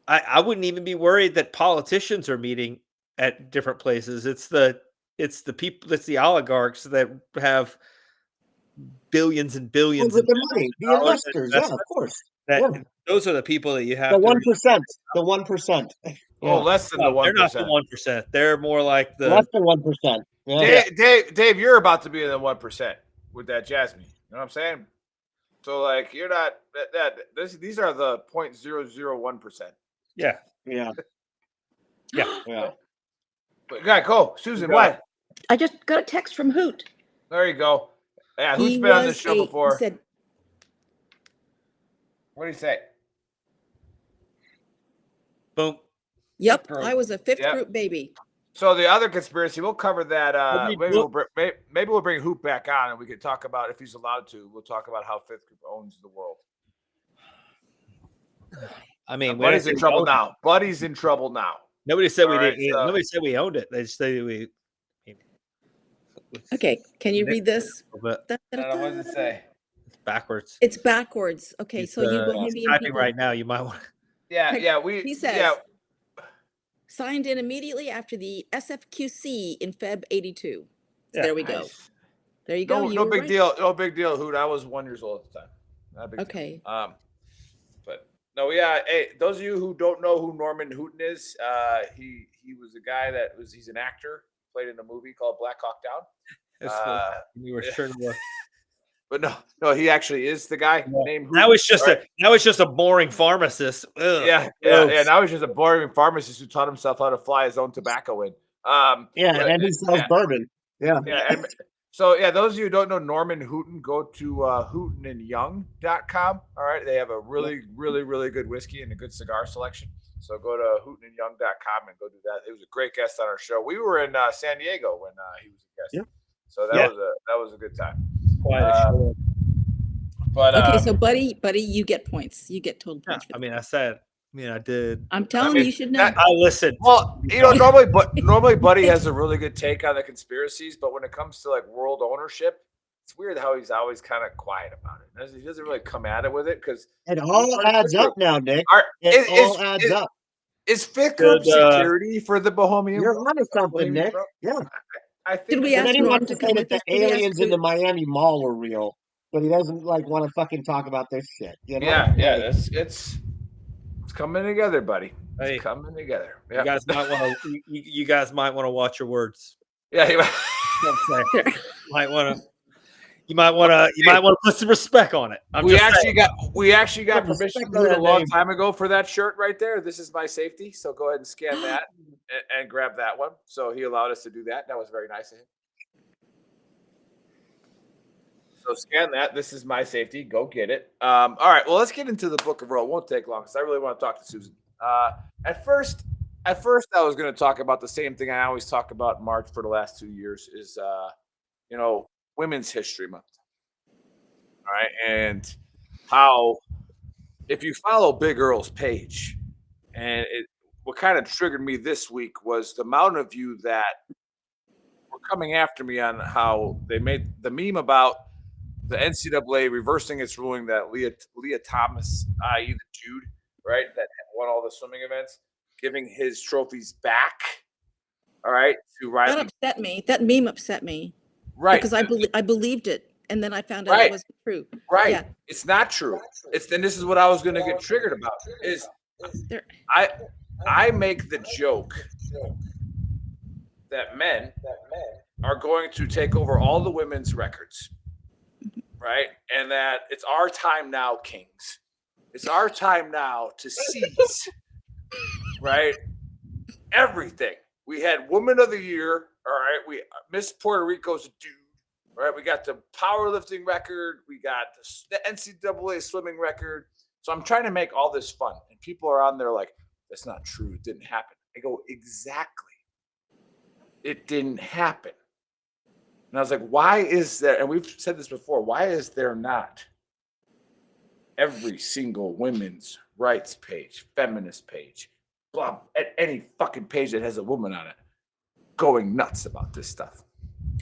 I wouldn't even be worried that politicians are meeting at different places. It's the people, it's the oligarchs that have billions and billions With and the money, the dollars in investors, yeah, of investment. course. That those are the people that you The have to 1%. The 1%. Oh, less than the they're not the 1%. 1%. They're more like Less the than 1%. Yeah. Dave, you're about to be in the 1% with that Jasmine. You know what I'm saying? So like you're not these are the 0.001%. Yeah. Yeah. Yeah. But go, Susan. What? I just got a text from Hoot. There you go. Yeah, who's He been on this was show he before? said, What do you say? Boom. "Yep, Group. I was a fifth Yep. group baby." So the other conspiracy, we'll cover that. Maybe book- we'll bring Hoop back on, and we can talk about, if he's allowed to. We'll talk about how Fifth Group owns the world. I mean, Buddy's in trouble now. Buddy's in trouble now. Nobody said we All right, didn't. so- Nobody said we owned it. They just said we. Okay, can you read this? But Da, da, da, What does it say? it's backwards. It's backwards. Okay, so you Bohemian typing people right now. You might want. Yeah. He says, signed in immediately after the SFQC in Feb '82. So there we go. Nice. There you go. No big deal. No big deal, Hoot. I was 1 year old at the time. Not a big Okay. deal. But no, yeah. Hey, those of you who don't know who Norman Hooten is, he was a guy he's an actor, played in a movie called Black Hawk Down. You were sure to look. But no, he actually is the guy named Hooten. Now it's just a boring pharmacist. Ugh. Yeah. Now he's just a boring pharmacist who taught himself how to fly his own tobacco in. And he sells bourbon. Yeah. And so those of you who don't know Norman Hooten, go to hootenandyoung.com. All right. They have a really, really, really good whiskey and a good cigar selection. So go to hootenandyoung.com and go do that. It was a great guest on our show. We were in San Diego when he was a guest. Yeah. So that was a good time. Quite a show. But Okay, so buddy, you get points. You get total points. I mean, I did. I'm telling you, you should know. I listened. Well, normally Buddy has a really good take on the conspiracies, but when it comes to like world ownership, it's weird how he's always kind of quiet about it. He doesn't really come at it with it because it all adds up now, Nick. All adds up. Is Fifth Group security for the Bohemian? You're onto something, Nick. Yeah. I think. Did we ask he Norm wants to to come say with that us? the aliens in the Miami Mall were real, but he doesn't want to fucking talk about this shit. You know? Yeah. It's coming together, buddy. It's coming together. Yeah. You guys might want to watch your words. Yeah. You might want to put some respect on it. We actually got permission from Hoot a long time ago for that shirt right there. This is my safety. So go ahead and scan that and grab that one. So he allowed us to do that. That was very nice of him. So scan that. This is my safety. Go get it. All right. Well, let's get into the book of Earl. It won't take long because I really want to talk to Susan. At first, I was going to talk about the same thing I always talk about in March for the last 2 years is, Women's History Month. All right. And how, if you follow Big Earl's page, and what kind of triggered me this week was the amount of you that were coming after me on how they made the meme about the NCAA reversing its ruling that Leah Thomas, i.e. the dude, right, that won all the swimming events, giving his trophies back, all right, to Riley. That upset me. That meme upset me. Right. Because I believed it, and then I found out Right. it wasn't true. Right. Yeah. It's not true. Then this is what I was going to get triggered about is I make the joke that men are going to take over all the women's records, right? And that it's our time now, kings. It's our time now to seize, right? Everything. We had Woman of the Year, all right? We Miss Puerto Rico's a dude, right? We got the powerlifting record. We got the NCAA swimming record. So I'm trying to make all this fun. And people are on there like, that's not true. It didn't happen. I go, exactly. It didn't happen. And I was like, why is there, and we've said this before, why is there not every single women's rights page, feminist page, blah, at any fucking page that has a woman on it, going nuts about this stuff?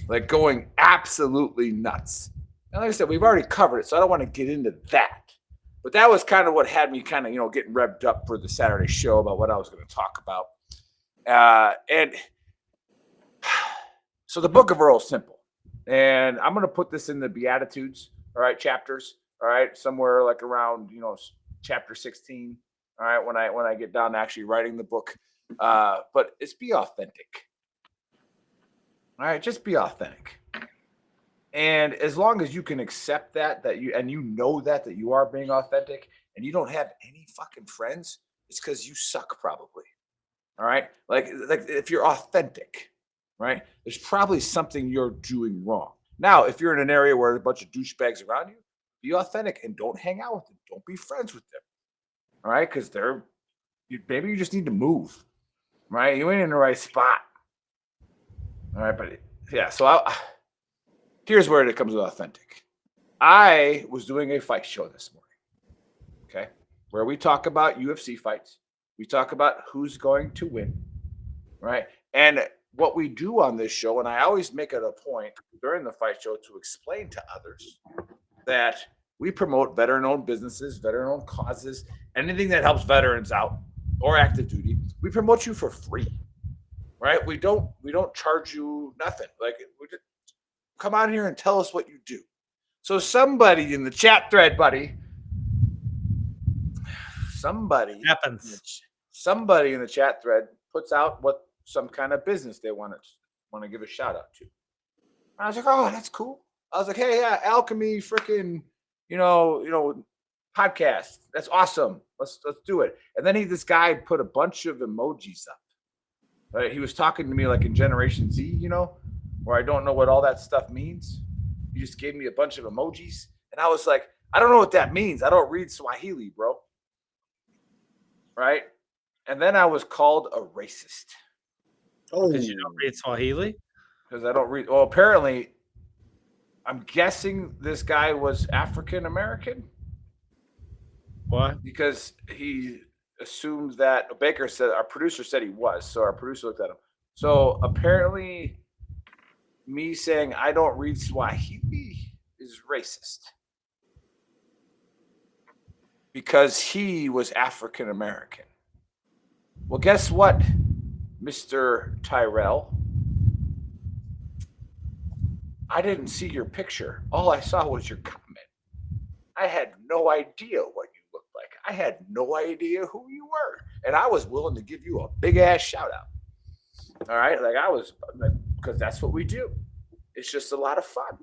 Like going absolutely nuts. And like I said, we've already covered it, so I don't want to get into that. But that was kind of what had me kind of, getting revved up for the Saturday show about what I was going to talk about. And so the Book of Earl is simple. And I'm going to put this in the Beatitudes, all right, chapters, all right, somewhere like around, chapter 16, all right, when I get down to actually writing the book. But it's be authentic. All right, just be authentic. And as long as you can accept that you know that you are being authentic and you don't have any fucking friends, it's because you suck probably. All right? Like if you're authentic, right? There's probably something you're doing wrong. Now, if you're in an area where there's a bunch of douchebags around you, be authentic and don't hang out with them. Don't be friends with them. All right? Because maybe you just need to move. Right? You ain't in the right spot. All right, but yeah, so here's where it comes with authentic. I was doing a fight show this morning, okay, where we talk about UFC fights. We talk about who's going to win, right? And what we do on this show, and I always make it a point during the fight show to explain to others that we promote veteran-owned businesses, veteran-owned causes, anything that helps veterans out or active duty. We promote you for free. Right? We don't charge you nothing. Like, we just come out here and tell us what you do. So somebody in the chat thread, buddy, somebody in the chat thread puts out what some kind of business they want to give a shout out to. And I was like, oh, that's cool. I was like, hey, yeah, Alchemy freaking, podcast. That's awesome. Let's do it. And then this guy put a bunch of emojis up. Right? He was talking to me like in Generation Z, where I don't know what all that stuff means. He just gave me a bunch of emojis. And I was like, I don't know what that means. I don't read Swahili, bro. Right? And then I was called a racist. Oh, because you don't read Swahili? Because I don't read. Well, apparently, I'm guessing this guy was African American. What? Because he assumed that Baker said, our producer said he was. So our producer looked at him. So apparently, me saying I don't read Swahili is racist. Because he was African American. Well, guess what, Mr. Tyrell? I didn't see your picture. All I saw was your comment. I had no idea what you looked like. I had no idea who you were. And I was willing to give you a big ass shout out. All right. Because that's what we do. It's just a lot of fun.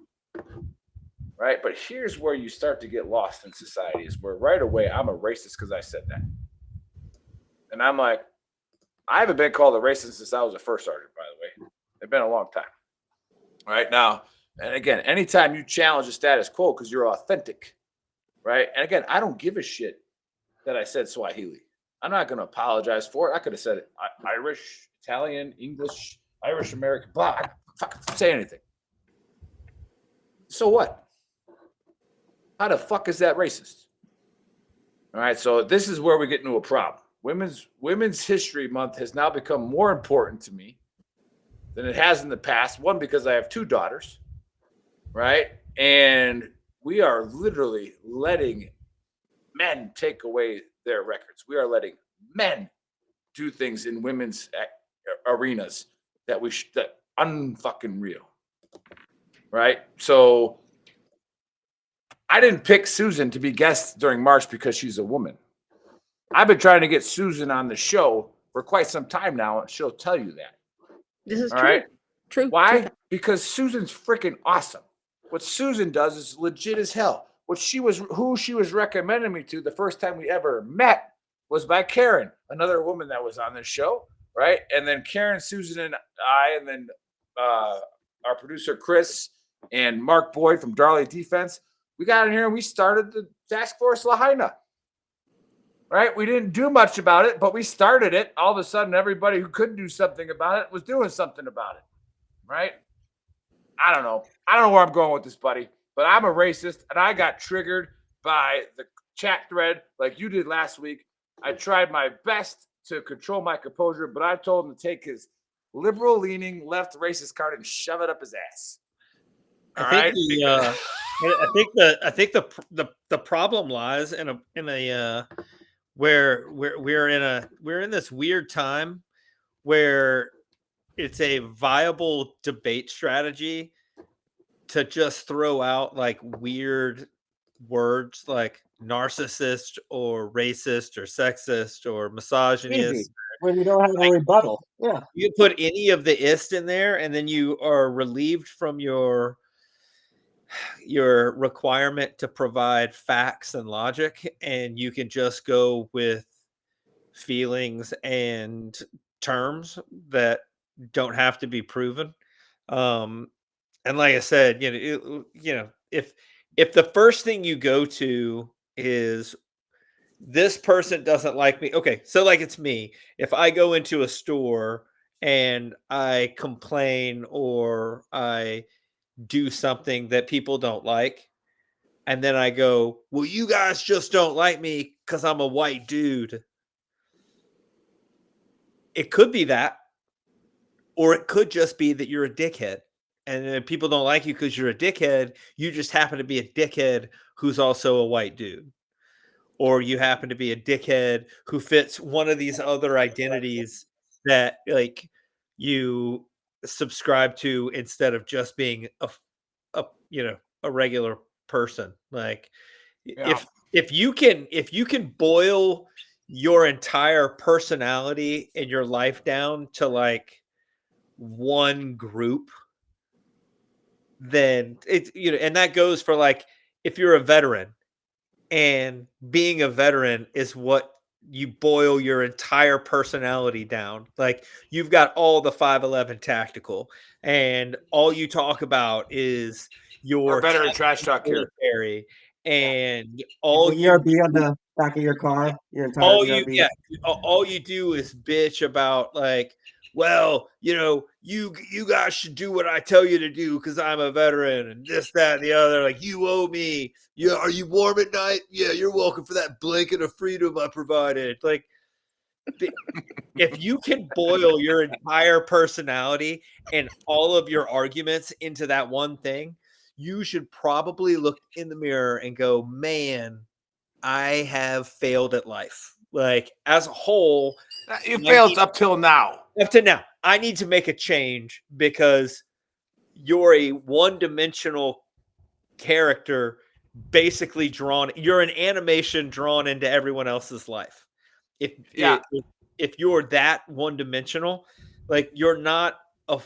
Right. But here's where you start to get lost in society is where right away I'm a racist because I said that. And I'm like, I haven't been called a racist since I was a first sergeant, by the way. It's been a long time. All right. Now, and again, anytime you challenge the status quo because you're authentic. Right. And again, I don't give a shit that I said Swahili. I'm not going to apologize for it. I could have said it Irish, Italian, English, Irish American, blah. I fucking say anything. So what? How the fuck is that racist? All right. So this is where we get into a problem. Women's History Month has now become more important to me than it has in the past. One, because I have 2 daughters, right? And we are literally letting men take away their records. We are letting men do things in women's arenas that that unfucking real, right? So I didn't pick Susan to be guest during March because she's a woman. I've been trying to get Susan on the show for quite some time now, and she'll tell you that. This is All true. right? True. Why? Because Susan's freaking awesome. What Susan does is legit as hell. Who she was recommending me to the first time we ever met was by Karen, another woman that was on this show, right? And then Karen, Susan, and I, and then our producer Chris and Mark Boyd from Darley Defense, we got in here and we started the Task Force Lahaina. Right? We didn't do much about it, but we started it. All of a sudden, everybody who could do something about it was doing something about it. Right? I don't know. I don't know where I'm going with this, buddy, but I'm a racist and I got triggered by the chat thread like you did last week. I tried my best to control my composure, but I told him to take his liberal leaning left racist card and shove it up his ass. I think the problem lies in a where we're in this weird time where it's a viable debate strategy to just throw out like weird words like narcissist or racist or sexist or misogynist. Easy. When you don't have a rebuttal. Yeah. You put any of the ist in there and then you are relieved from your requirement to provide facts and logic, and you can just go with feelings and terms that don't have to be proven. And like I said, if the first thing you go to is this person doesn't like me, okay, so like it's me. If I go into a store and I complain or I do something that people don't like, and then I go, well, you guys just don't like me because I'm a white dude. It could be that, or it could just be that you're a dickhead. And then people don't like you because you're a dickhead. You just happen to be a dickhead who's also a white dude. Or you happen to be a dickhead who fits one of these other identities that like you subscribe to instead of just being a regular person. Like if you can boil your entire personality and your life down to like one group, then it's and that goes for like if you're a veteran, and being a veteran is what you boil your entire personality down. Like you've got all the 5'11 tactical, and all you talk about is your veteran trash talk here. And all the ERB on the back of your car, your entire ERB. All you do is bitch about like, well, you guys should do what I tell you to do because I'm a veteran and this, that, and the other. Like, you owe me. Yeah, are you warm at night? Yeah, you're welcome for that blanket of freedom I provided. Like, if you can boil your entire personality and all of your arguments into that one thing, you should probably look in the mirror and go, man, I have failed at life. Like, as a whole, you failed up till now. Up to now, I need to make a change because you're a one-dimensional character, basically drawn. You're an animation drawn into everyone else's life. If you're that one-dimensional, like you're not a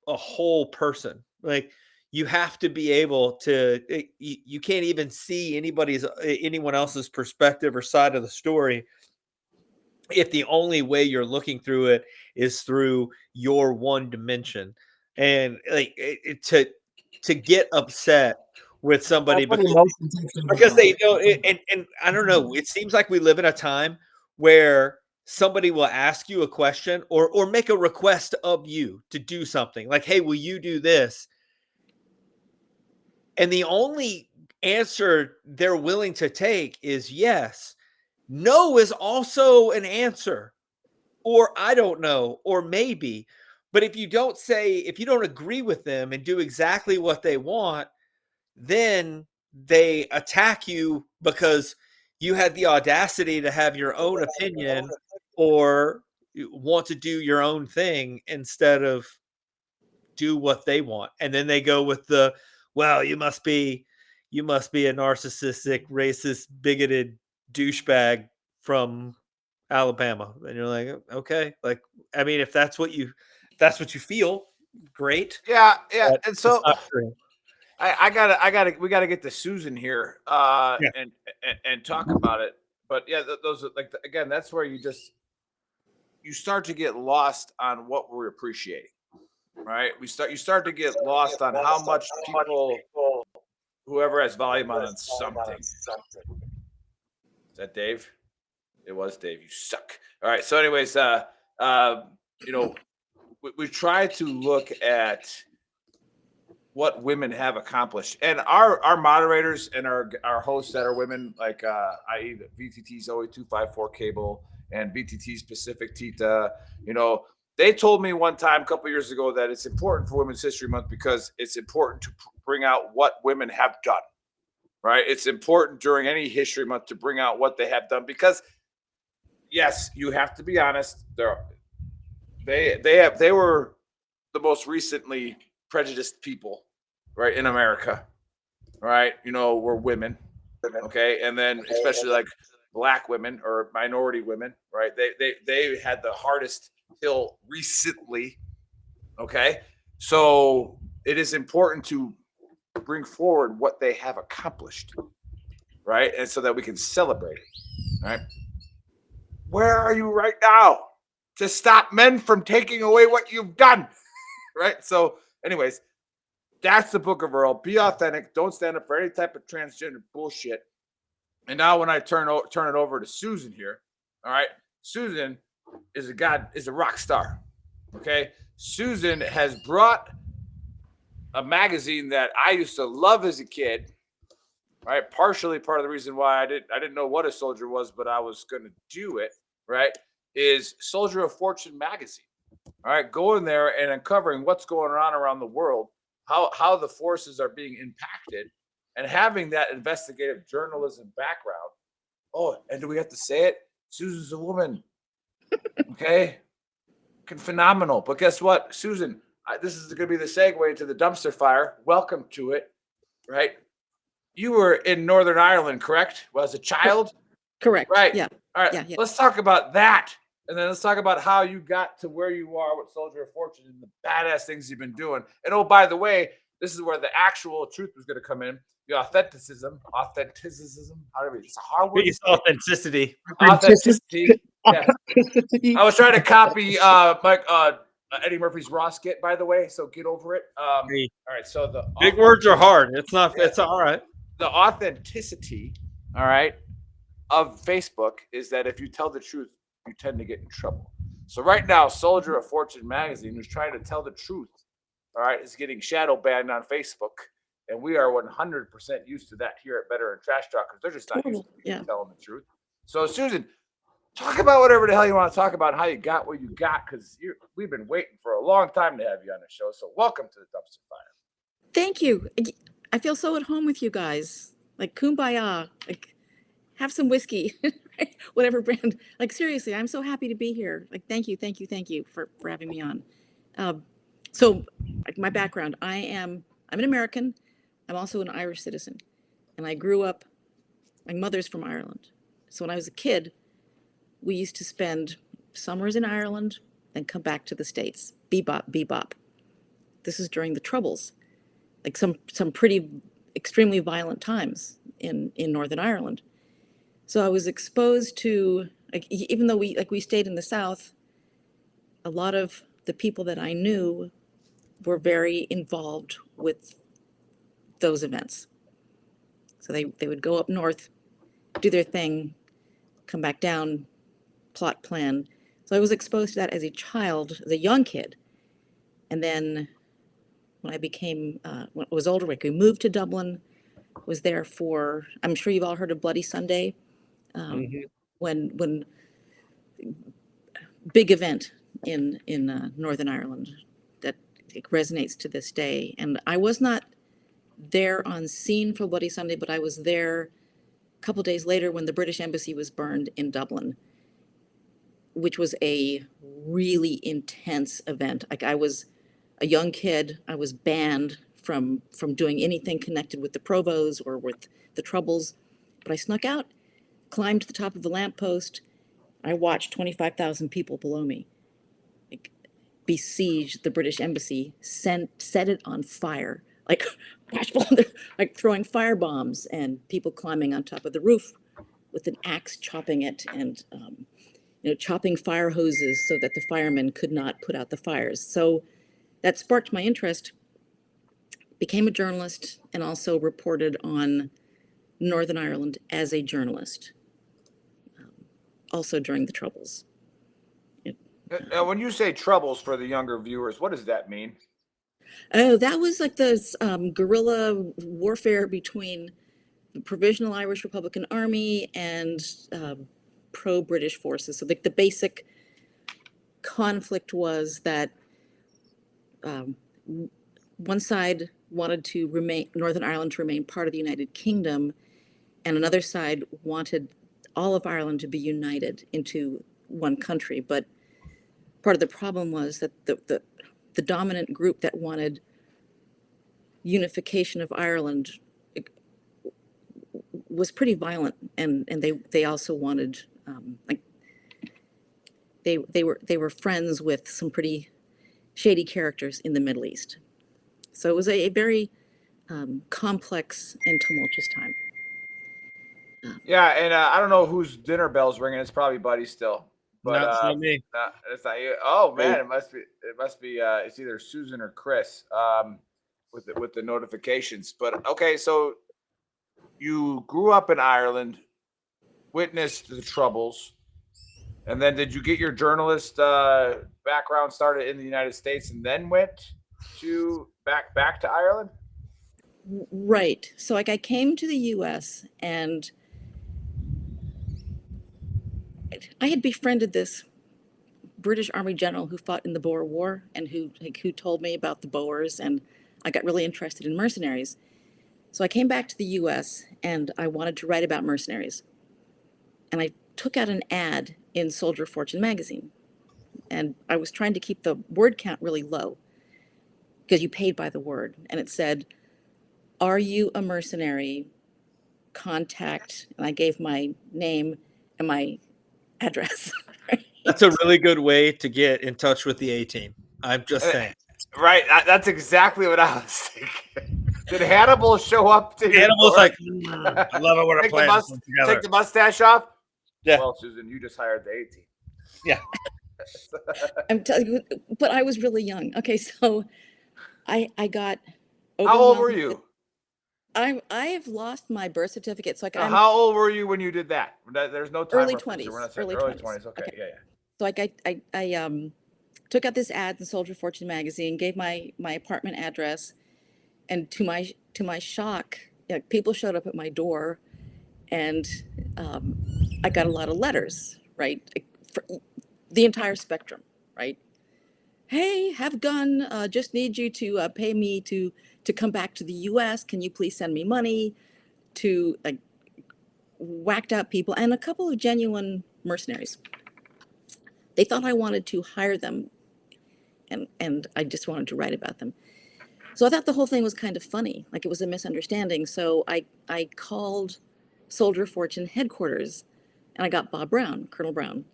whole person. Like you have to be able to. You can't even see anyone else's perspective or side of the story if the only way you're looking through it is through your one dimension. And like to get upset with somebody because they know and I don't know, it seems like we live in a time where somebody will ask you a question or make a request of you to do something like, hey, will you do this? And the only answer they're willing to take is yes. No is also an answer, or I don't know, or maybe. But if you don't agree with them and do exactly what they want, then they attack you because you had the audacity to have your own opinion or want to do your own thing instead of do what they want. And then they go with well, you must be a narcissistic, racist, bigoted douchebag from Alabama. And you're like, okay, like, I mean, if that's what you feel, great. Yeah. But And it's so not true. we gotta get to Susan here, and talk about it. But yeah, those are like, again, that's where you start to get lost on what we're appreciating, right? You start to get lost on how much people, whoever has volume on something. Is that Dave? It was Dave. You suck. All right. So, anyways, we try to look at what women have accomplished, and our moderators and our hosts that are women, like i.e. VTT's OE254 Cable and VTT's Pacific Tita, they told me one time a couple years ago that it's important for Women's History Month because it's important to bring out what women have done, right? It's important during any history month to bring out what they have done because, yes, you have to be honest, they were the most recently prejudiced people, right, in America, right? We're women, okay, and then especially like Black women or minority women, right? They had the hardest hill recently, okay. So it is important to bring forward what they have accomplished, right, and so that we can celebrate it, right? Where are you right now to stop men from taking away what you've done? Right. So, anyways, that's the Book of Earl. Be authentic. Don't stand up for any type of transgender bullshit. And now, when I turn it over to Susan here, all right, Susan is a rock star. Okay, Susan has brought a magazine that I used to love as a kid. Right, partially part of the reason why I didn't know what a soldier was, but I was going to do it. Right, is Soldier of Fortune magazine. All right, going there and uncovering what's going on around the world, how the forces are being impacted, and having that investigative journalism background. Oh, and do we have to say it? Susan's a woman. Okay, phenomenal. But guess what, Susan? This is going to be the segue to the dumpster fire. Welcome to it. Right, you were in Northern Ireland, correct? Well, as a child. Correct. Right. Yeah. All right. Yeah, yeah. Let's talk about that. And then let's talk about how you got to where you are with Soldier of Fortune and the badass things you've been doing. And oh, by the way, this is where the actual truth was going to come in. The authenticism. How do we? It's a hard word. It's authenticity. Authenticity. Yeah. I was trying to copy Eddie Murphy's Raw skit, by the way. So get over it. All right. So the big words are hard. It's not. Yeah. It's all right. The authenticity. All right. Of Facebook is that if you tell the truth, you tend to get in trouble. So right now, Soldier of Fortune magazine, who's trying to tell the truth, all right, is getting shadow banned on Facebook, and we are 100% used to that here at Veteran Trash Talk because they're just not used to telling the truth. So Susan, talk about whatever the hell you want to talk about, how you got where you got, because we've been waiting for a long time to have you on the show. So welcome to the dumpster fire. Thank you. I feel so at home with you guys. Like kumbaya. Like, have some whiskey, whatever brand. Like, seriously, I'm so happy to be here. Like, thank you for having me on. So, like, my background, I'm an American. I'm also an Irish citizen. And I grew up, my mother's from Ireland. So when I was a kid, we used to spend summers in Ireland, then come back to the States. Bebop. This is during the Troubles. Like some pretty extremely violent times in Northern Ireland. So I was exposed to, like, even though we stayed in the South, a lot of the people that I knew were very involved with those events. So they would go up north, do their thing, come back down, plot, plan. So I was exposed to that as a child, as a young kid. And then when I was older, we moved to Dublin, was there for, I'm sure you've all heard of Bloody Sunday. when big event in Northern Ireland that it resonates to this day. And I was not there on scene for Bloody Sunday, but I was there a couple days later when the British Embassy was burned in Dublin, which was a really intense event. Like, I was a young kid, I was banned from doing anything connected with the Provos or with the Troubles, but I snuck out, climbed to the top of the lamppost. I watched 25,000 people below me besiege the British Embassy, set it on fire, like like throwing fire bombs, and people climbing on top of the roof with an axe, chopping it, and chopping fire hoses so that the firemen could not put out the fires. So that sparked my interest. Became a journalist, and also reported on Northern Ireland as a journalist, also during the Troubles. Now, when you say Troubles for the younger viewers, what does that mean? Oh, that was like this guerrilla warfare between the Provisional Irish Republican Army and pro-British forces. So the basic conflict was that one side wanted to remain, Northern Ireland to remain part of the United Kingdom, and another side wanted all of Ireland to be united into one country. But part of the problem was that the dominant group that wanted unification of Ireland was pretty violent, and they also wanted they were friends with some pretty shady characters in the Middle East. So it was a very complex and tumultuous time. Yeah, and I don't know whose dinner bell's ringing. It's probably Buddy still, but No, it's not me. It's not you. Oh man, it must be. It's either Susan or Chris with the notifications. But okay, so you grew up in Ireland, witnessed the Troubles, and then did you get your journalist background started in the United States, and then went to back to Ireland? Right. So like I came to the U.S. and I had befriended this British Army general who fought in the Boer War, and who told me about the Boers, and I got really interested in mercenaries. So I came back to the U.S. and I wanted to write about mercenaries. And I took out an ad in Soldier Fortune magazine. And I was trying to keep the word count really low because you paid by the word. And it said, "Are you a mercenary? Contact." And I gave my name and my address. That's a really good way to get in touch with the A-team. I'm just saying. Right. That's exactly what I was thinking. Did Hannibal show up to your Hannibal's door? like, I love it when a plan comes together. Take the mustache off? Yeah. Well, Susan, you just hired the A-team. Yeah. I'm telling you, but I was really young. Okay, so I got. How old were you? I have lost my birth certificate. So like How old were you when you did that? There's no time. Early reference, 20s. so we're not saying early 20s. Okay. Yeah. So like I took out this ad in Soldier Fortune magazine, gave my apartment address, and to my shock, people showed up at my door, and I got a lot of letters, right? For the entire spectrum, right? Hey, have a gun. Just need you to pay me to come back to the U.S. Can you please send me money? To like whacked out people, and a couple of genuine mercenaries. They thought I wanted to hire them, and I just wanted to write about them. So I thought the whole thing was kind of funny, like it was a misunderstanding. So I called Soldier Fortune headquarters, and I got Bob Brown, Colonel Brown,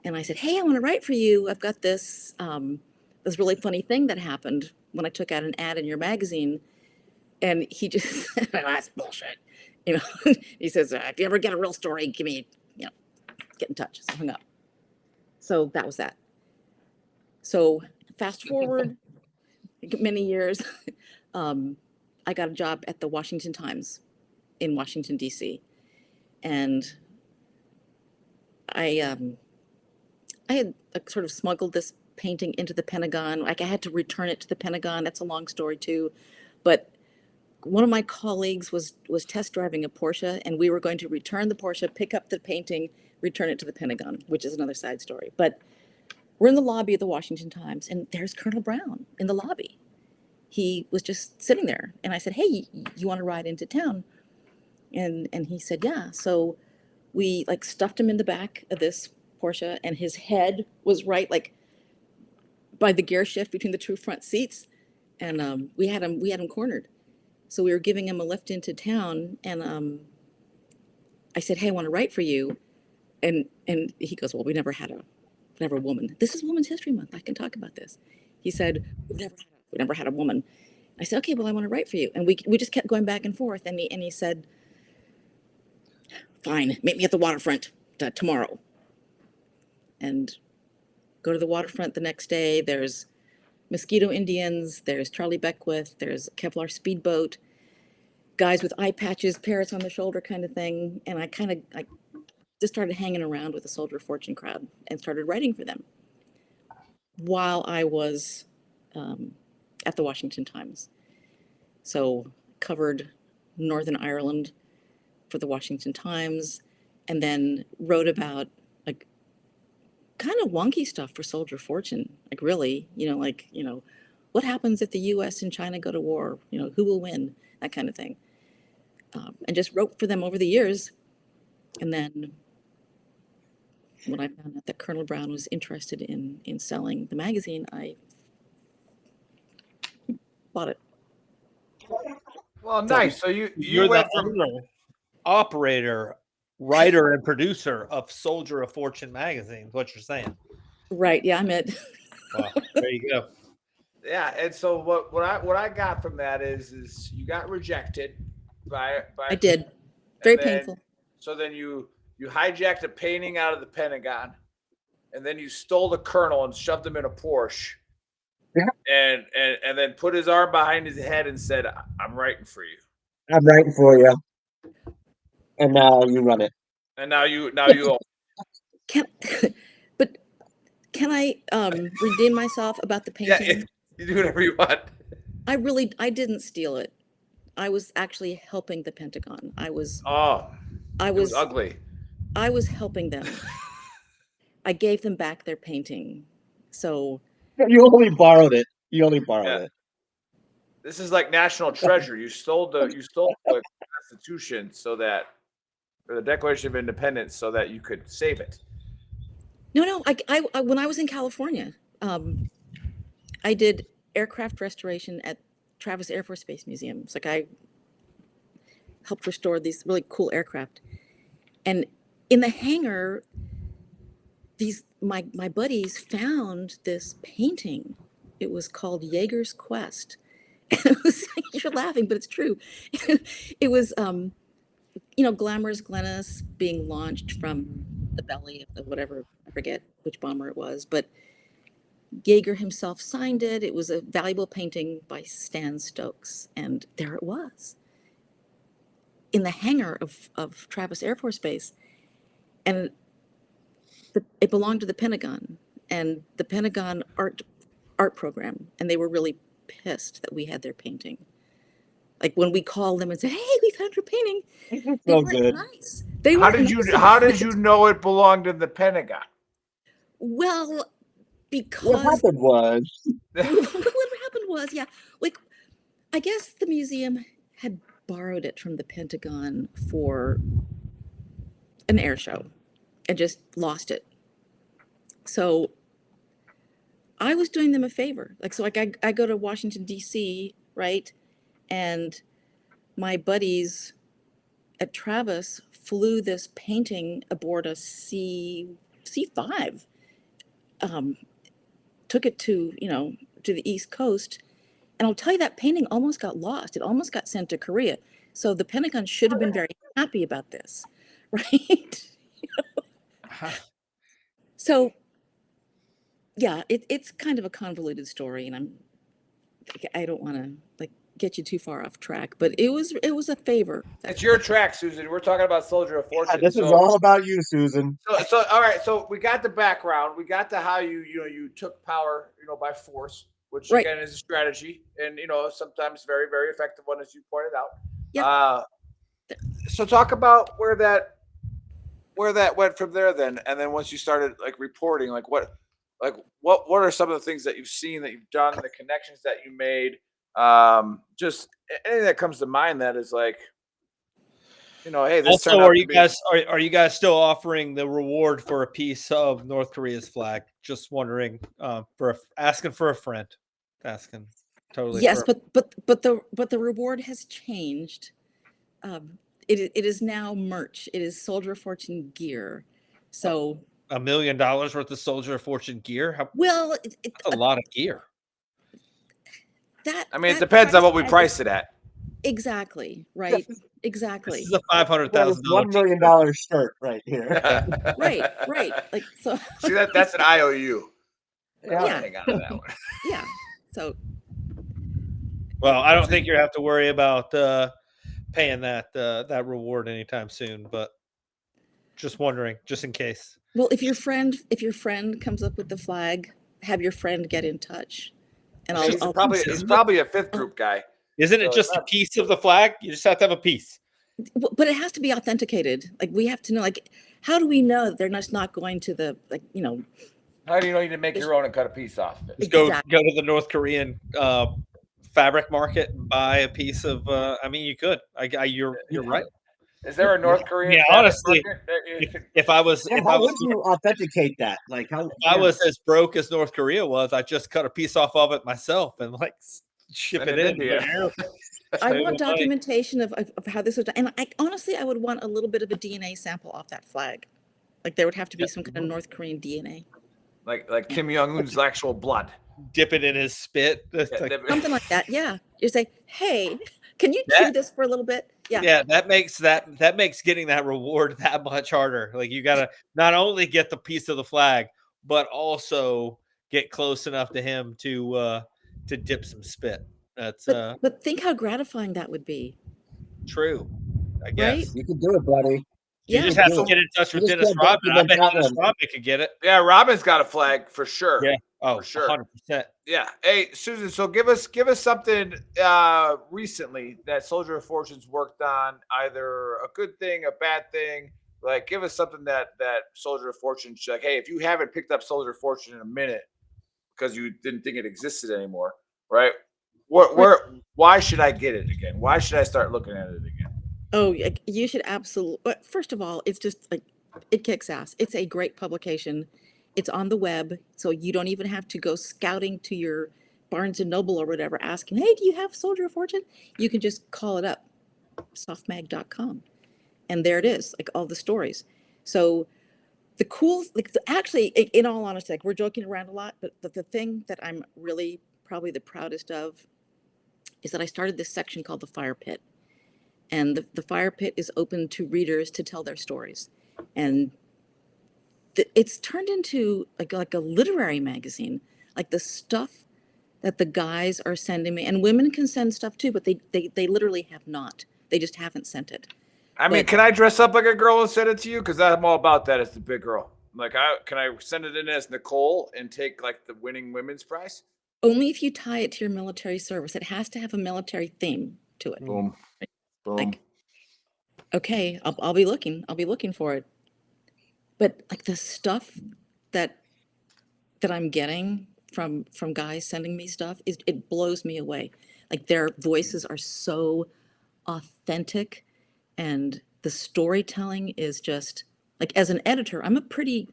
and I said, "Hey, I want to write for you. I've got this this really funny thing that happened when I took out an ad in your magazine." And he just said, "Oh, that's bullshit." He says, "If you ever get a real story, give me, get in touch." So I hung up. So that was that. So fast forward many years, I got a job at the Washington Times in Washington, D.C. And I had sort of smuggled this painting into the Pentagon. Like I had to return it to the Pentagon. That's a long story too. But one of my colleagues was test driving a Porsche, and we were going to return the Porsche, pick up the painting, return it to the Pentagon, which is another side story. But we're in the lobby of the Washington Times, and there's Colonel Brown in the lobby. He was just sitting there, and I said, "Hey, you want to ride into town?" And he said, "Yeah." So we like stuffed him in the back of this Porsche, and his head was right like by the gear shift between the two front seats, and we had him cornered. So we were giving him a lift into town, and I said, "Hey, I want to write for you," and he goes, "Well, we never had a woman. This is Women's History Month. I can talk about this." He said, "We never had a woman." I said, "Okay, well, I want to write for you," and we just kept going back and forth, and he said, "Fine, meet me at the waterfront tomorrow," and go to the waterfront the next day. There's Mosquito Indians, there's Charlie Beckwith, there's a Kevlar speedboat, guys with eye patches, parrots on the shoulder kind of thing. And I just started hanging around with the Soldier of Fortune crowd and started writing for them while I was at the Washington Times. So covered Northern Ireland for the Washington Times, and then wrote about like kind of wonky stuff for Soldier of Fortune. Like really, what happens if the U.S. and China go to war? Who will win? That kind of thing. And just wrote for them over the years. And then when I found out that Colonel Brown was interested in selling the magazine, I bought it. Well, nice. So You're went the from owner, operator, writer, and producer of Soldier of Fortune magazine. Is what you're saying? Right. Yeah, I'm it. Wow. There you go. Yeah, and so what I got from that is you got rejected by I did. Very and then- painful. So then you hijacked a painting out of the Pentagon, and then you stole the colonel and shoved him in a Porsche. Yeah. And then put his arm behind his head and said, "I'm writing for you." I'm writing for you. And now you run it. And now you But can I redeem myself about the painting? Yeah, you do whatever you want. I didn't steal it. I was actually helping the Pentagon. I was it was ugly. I was helping them. I gave them back their painting. So You only borrowed it. It. This is like national treasure. You stole the Constitution or the Declaration of Independence so that you could save it. No. I when I was in California, I did aircraft restoration at Travis Air Force Base Museum. It's like I helped restore these really cool aircraft, and in the hangar, my buddies found this painting. It was called Jaeger's Quest. You're laughing, but it's true. It was Glamorous Glennis being launched from the belly of the whatever, I forget which bomber it was, but Jaeger himself signed it. It was a valuable painting by Stan Stokes, and there it was in the hangar of Travis Air Force Base, and it belonged to the Pentagon and the Pentagon art program, and they were really pissed that we had their painting. Like when we called them and said, "Hey, we found your painting," they weren't good. nice. How did you know it belonged in the Pentagon? Well, because what happened was, yeah, like I guess the museum had borrowed it from the Pentagon for an air show and just lost it. So I was doing them a favor. I go to Washington, D.C., right? And my buddies at Travis flew this painting aboard a C-5, took it to the East Coast. And I'll tell you, that painting almost got lost. It almost got sent to Korea. So the Pentagon should have been very happy about this, right? So, yeah, it's kind of a convoluted story, and I don't want to get you too far off track, but it was a favor. It's your track, Susan. We're talking about Soldier of Fortune. Yeah, this is all about you, Susan. So all right. So we got the background. We got to how you took power by force, which right. Again is a strategy, and sometimes very, very effective one, as you pointed out. Yeah. So talk about where that where that went from there then, and then once you started like reporting, what are some of the things that you've seen, that you've done, the connections that you made, just anything that comes to mind that is like, hey, this Also, turned out to be. Are you guys still offering the reward for a piece of North Korea's flag? Just wondering, asking for a friend, asking totally. Yes, but the reward has changed. It is now merch. It is Soldier of Fortune gear. So $1 million worth of Soldier of Fortune gear. well, That's a lot of gear. It depends on what we price it at. Exactly. Right. Exactly. This is a $500,000 $1 million shirt right here. Right. Like, so see, that's an IOU. Yeah. Hang on to that one. Yeah. So. Well, I don't think you have to worry about paying that reward anytime soon, but just wondering, just in case. Well, if your friend comes up with the flag, have your friend get in touch, and he's probably a fifth group guy. Isn't it just a piece of the flag? You just have to have a piece. But it has to be authenticated. Like, we have to know, like, how do we know that they're just not going to the, like, How do you know you didn't make your own and cut a piece off of it? Just go to the North Korean fabric market and buy a piece of. You could. You're right. Is there a North Korean? Yeah, honestly, if I was, how would you authenticate that? Like, how? If I was as broke as North Korea was, I just cut a piece off of it myself and like ship it in. I want documentation of how this was done, and I would want a little bit of a DNA sample off that flag. Like, there would have to be some kind of North Korean DNA. Like Kim Jong-un's actual blood. Dip it in his spit. Something like that. Yeah. You say, hey, can you chew this for a little bit? Yeah. Yeah, that makes getting that reward that much harder. Like, you gotta not only get the piece of the flag, but also get close enough to him to dip some spit. That's but think how gratifying that would be. True. I guess. Right? You can do it, buddy. You just have to get in touch with Dennis Rodman. I bet Dennis Rodman could get it. Yeah, Robin's got a flag for sure. Yeah. Oh, for sure. 100%. Yeah. Hey, Susan, so give us something recently that Soldier of Fortune's worked on, either a good thing, a bad thing. Like, give us something that Soldier of Fortune's like, hey, if you haven't picked up Soldier of Fortune in a minute because you didn't think it existed anymore, right? Why should I get it again? Why should I start looking at it again? Oh, you should absolutely. But first of all, it's just like, it kicks ass. It's a great publication. It's on the web, so you don't even have to go scouting to your Barnes and Noble or whatever, asking, hey, do you have Soldier of Fortune? You can just call it up, softmag.com. And there it is, like, all the stories. So the cool, actually, in all honesty, like, we're joking around a lot, but the thing that I'm really probably the proudest of is that I started this section called the Fire Pit. And the Fire Pit is open to readers to tell their stories. And it's turned into like a literary magazine. Like, the stuff that the guys are sending me, and women can send stuff too, but they literally have not. They just haven't sent it. Can I dress up like a girl and send it to you? Because I'm all about that as the big girl. Like, can I send it in as Nicole and take like the winning women's prize? Only if you tie it to your military service. It has to have a military theme to it. Boom. Boom. Like, okay, I'll be looking. I'll be looking for it. But like, the stuff that I'm getting from guys sending me stuff it blows me away. Like, their voices are so authentic, and the storytelling is just like, as an editor, I'm a pretty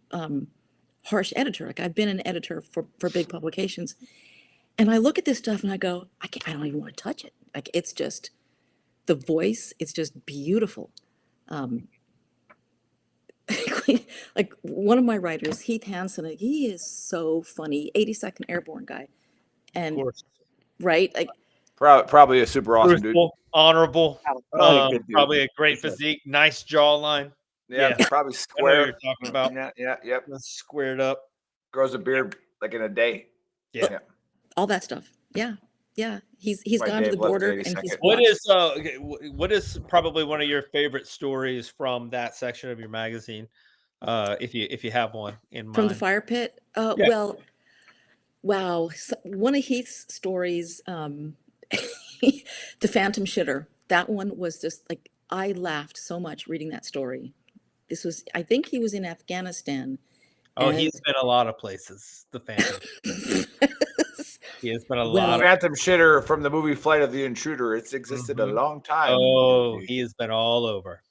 harsh editor. Like, I've been an editor for big publications, and I look at this stuff and I go, I don't even want to touch it. Like, it's just the voice. It's just beautiful. Like, one of my writers, Heath Hansen, he is so funny. 82nd Airborne guy, and right, like, probably a super awesome dude, honorable, probably a great physique, nice jawline. Yeah, probably square. I know what you're talking about. Yeah. Squared up. Grows a beard like in a day. Yeah. All that stuff. Yeah. He's gone to the border, and he's what is probably one of your favorite stories from that section of your magazine, if you have one in mind? From the Fire Pit. Well, wow. One of Heath's stories, the Phantom Shitter. That one was just like, I laughed so much reading that story. I think he was in Afghanistan. Oh, and- he's been a lot of places. The Phantom. He has been a Well- lot. Phantom shitter from the movie Flight of the Intruder. It's existed a long time. Oh, he has been all over.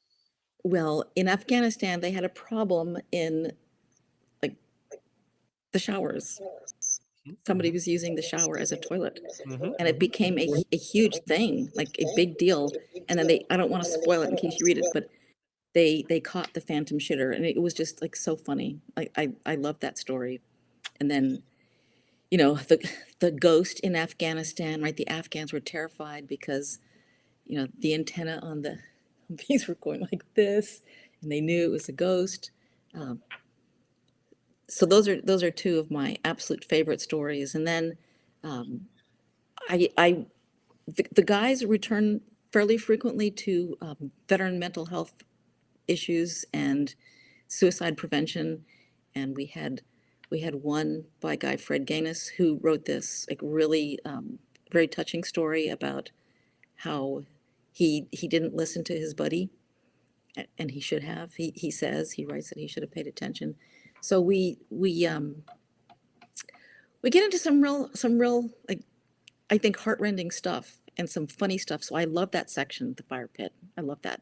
Well, in Afghanistan, they had a problem in like the showers. Somebody was using the shower as a toilet, and it became a huge thing, like a big deal. And then I don't want to spoil it in case you read it, but they caught the Phantom shitter, and it was just like so funny. I love that story. And then, you know, the ghost in Afghanistan, right? The Afghans were terrified because, you know, the antenna on the these were going like this, and they knew it was a ghost. So those are two of my absolute favorite stories. And then the guys return fairly frequently to veteran mental health issues and suicide prevention. And we had one by Guy Fred Gaines, who wrote this like really very touching story about how he didn't listen to his buddy, and he should have. He writes that he should have paid attention. So we get into some real like, I think, heartrending stuff and some funny stuff. So I love that section, the fire pit. I love that.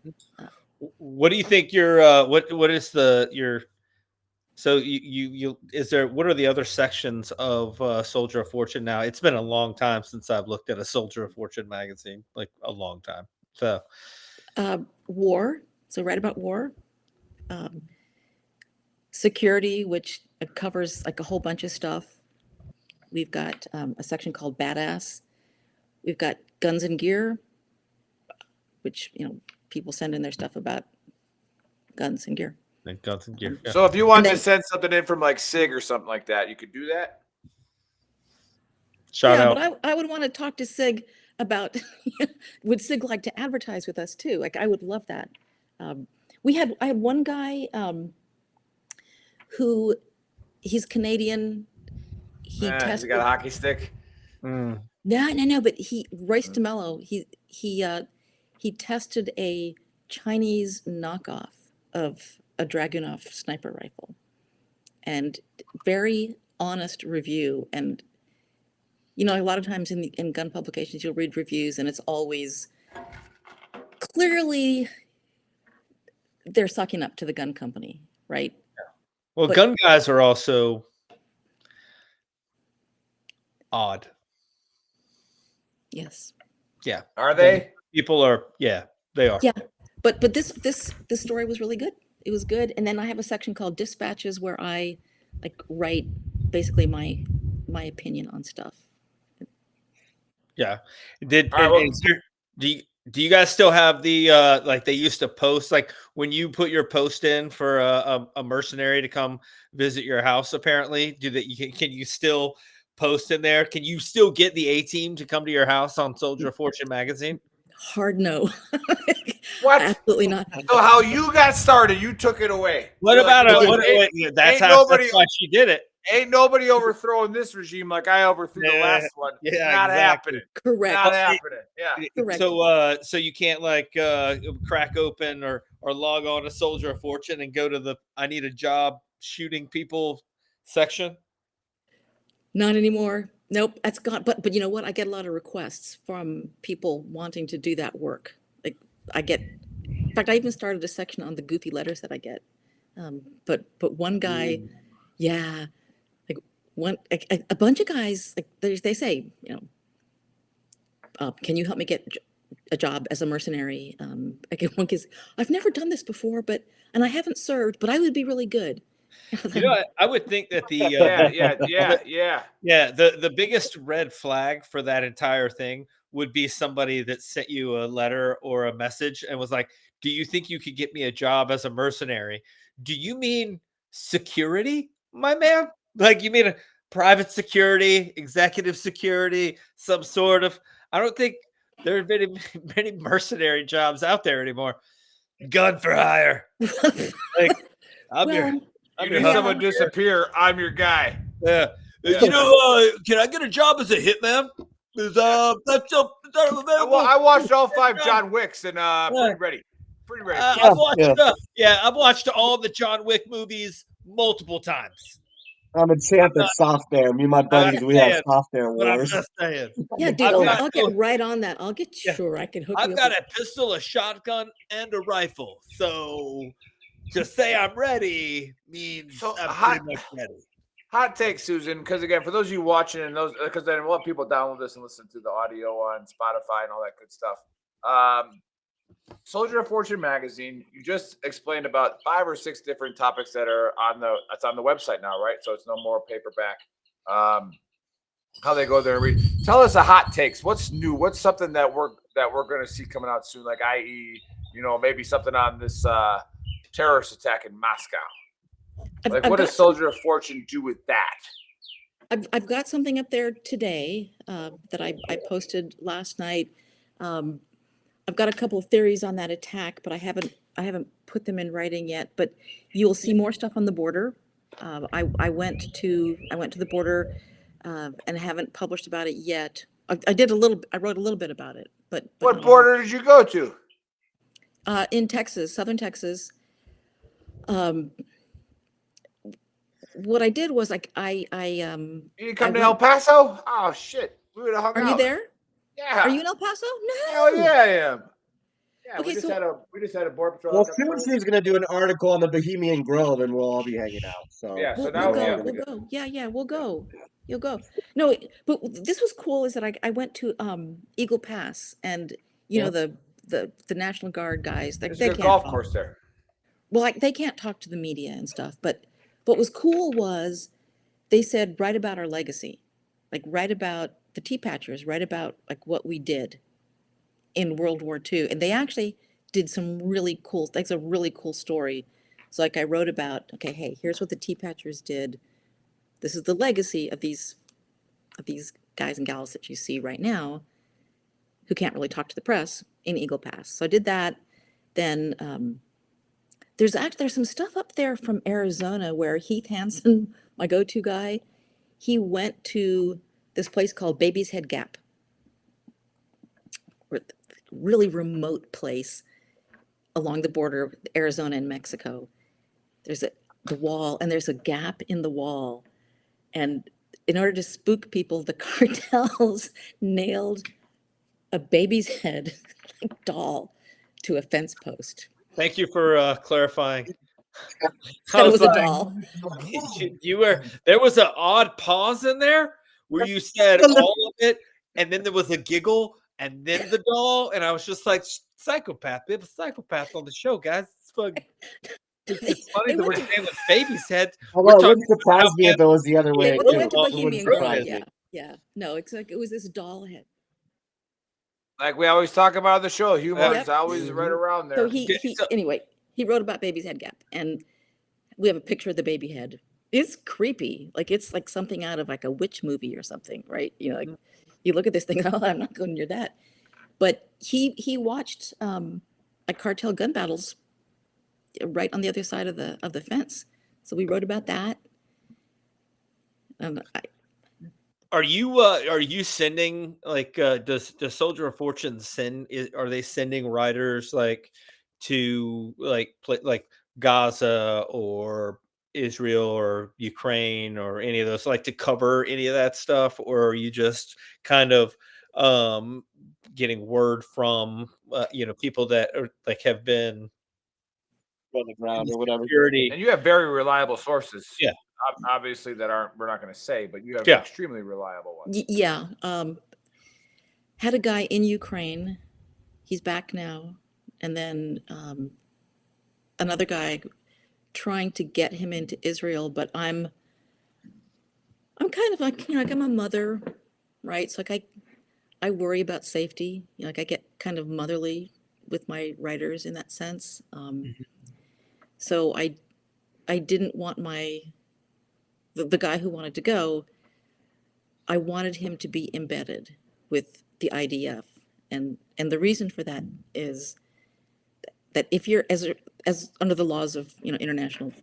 What do you think your what is the your so you is there what are the other sections of Soldier of Fortune now? It's been a long time since I've looked at a Soldier of Fortune magazine, like a long time. So war. So write about war. Security, which covers like a whole bunch of stuff. We've got a section called Badass. We've got Guns and Gear, which, you know, people send in their stuff about guns and gear. Guns and Gear. Yeah. So if you wanted to send something in from like SIG or something like that, you could do that. Shout out. But I would want to talk to SIG about would SIG like to advertise with us too? Like, I would love that. I had one guy who he's Canadian. He Has he got a hockey stick? No, but Royce DeMello, he tested a Chinese knockoff of a Dragunov sniper rifle, and very honest review. And, you know, a lot of times in gun publications, you'll read reviews and it's always clearly they're sucking up to the gun company, right? Well, gun guys are also odd. Yes. Yeah. Are they? People are. Yeah, they are. Yeah. But this story was really good. It was good. And then I have a section called Dispatches where I like write basically my opinion on stuff. Yeah. Do you guys still have the like they used to post, like when you put your post in for a mercenary to come visit your house? Apparently, can you still post in there? Can you still get the A-team to come to your house on Soldier of Fortune magazine? Hard no. What? Absolutely not. So how you got started, you took it away. What You're about like, that's why she did it. Ain't nobody overthrowing this regime like I overthrew the last one. Yeah, Not exactly. happening. Correct. Not happening. Yeah. Correct. So you can't like crack open or log on to Soldier of Fortune and go to the I need a job shooting people section? Not anymore. Nope, that's gone. But you know what? I get a lot of requests from people wanting to do that work. Like in fact, I even started a section on the goofy letters that I get. But one guy, yeah, like a bunch of guys, like they say, you know, can you help me get a job as a mercenary? I get one case. I've never done this before, and I haven't served, but I would be really good. You know, I would think that the the biggest red flag for that entire thing would be somebody that sent you a letter or a message and was like, "Do you think you could get me a job as a mercenary? Do you mean security, my man? Like you mean a private security, executive security, some sort of?" I don't think there are many mercenary jobs out there anymore. Gun for hire. Like You need someone to disappear. I'm your guy. Yeah. You know, can I get a job as a hitman? I watched all 5 John Wicks and pretty ready. Pretty ready. I've watched all the John Wick movies multiple times. I'm a champ at soft air. Me and my buddies, we have soft air But I'm wars. just saying. Yeah, dude, I'll get right on that. I'll get sure I can hook you I've up. got a pistol, a shotgun, and a rifle. So to say I'm ready means I'm pretty much ready. Hot take, Susan, because again, for those of you watching and those, because then we'll have people download this and listen to the audio on Spotify and all that good stuff. Soldier of Fortune magazine, you just explained about 5 or 6 different topics that are on the website now, right? So it's no more paperback. How they go there and read. Tell us a hot takes. What's new? What's something that we're going to see coming out soon? Like, i.e., maybe something on this terrorist attack in Moscow. What does Soldier of Fortune do with that? I've got something up there today that I posted last night. I've got a couple of theories on that attack, but I haven't put them in writing yet. But you'll see more stuff on the border. I went to the border and haven't published about it yet. I wrote a little bit about it. But what border did you go to? In Texas, southern Texas. What I did was you didn't come to El Paso? Oh shit, we would have hung out. Are you there? Yeah. Are you in El Paso? No. Hell yeah, I am. Yeah, Okay, we just had a board patrol. Well, soon she's going to do an article on the Bohemian Grove, and we'll all be hanging out. So yeah, we'll go. Yeah, we'll go. You'll go. No, but this was cool. Is that I went to Eagle Pass, and the National Guard guys. There's a good golf course there. Well, they can't talk to the media and stuff. But what was cool was they said, write about our legacy, like write about the Tea Patchers, write about like what we did in World War II. And they actually did some really cool, that's a really cool story. So like I wrote about, okay, hey, here's what the Tea Patchers did. This is the legacy of these guys and gals that you see right now who can't really talk to the press in Eagle Pass. So I did that. Then there's some stuff up there from Arizona where Heath Hansen, my go-to guy, he went to this place called Baby's Head Gap. Really remote place along the border of Arizona and Mexico. There's the wall, and there's a gap in the wall. And in order to spook people, the cartels nailed a baby's head doll to a fence post. Thank you for clarifying. That it was a doll. There was an odd pause in there where you said all of it, and then there was a giggle, and then the doll, and I was just like, psychopath. We have a psychopath on the show, guys. It's funny that we're saying with baby's head. Although it wouldn't surprise me if it was the other way. They went to Bohemian Grove. Yeah. No, it's like it was this doll head. Like we always talk about on the show, humor is always right around there. So anyway, he wrote about Baby's Head Gap, and we have a picture of the baby head. It's creepy. Like it's like something out of like a witch movie or something, right? Like you look at this thing, oh, I'm not going near that. But he watched like cartel gun battles right on the other side of the fence. So we wrote about that. Are you sending like does Soldier of Fortune are they sending writers like to like Gaza or Israel or Ukraine or any of those, like to cover any of that stuff, or are you just kind of getting word from people that are like have been on the ground or whatever? Security. And you have very reliable sources. Yeah. Obviously we're not going to say, but you have extremely reliable ones. Yeah. Had a guy in Ukraine. He's back now. And then another guy trying to get him into Israel, but I'm kind of like, I'm a mother, right? So like I worry about safety. Like I get kind of motherly with my writers in that sense. So I didn't want the guy who wanted to go, I wanted him to be embedded with the IDF. And the reason for that is that if you're as under the laws of international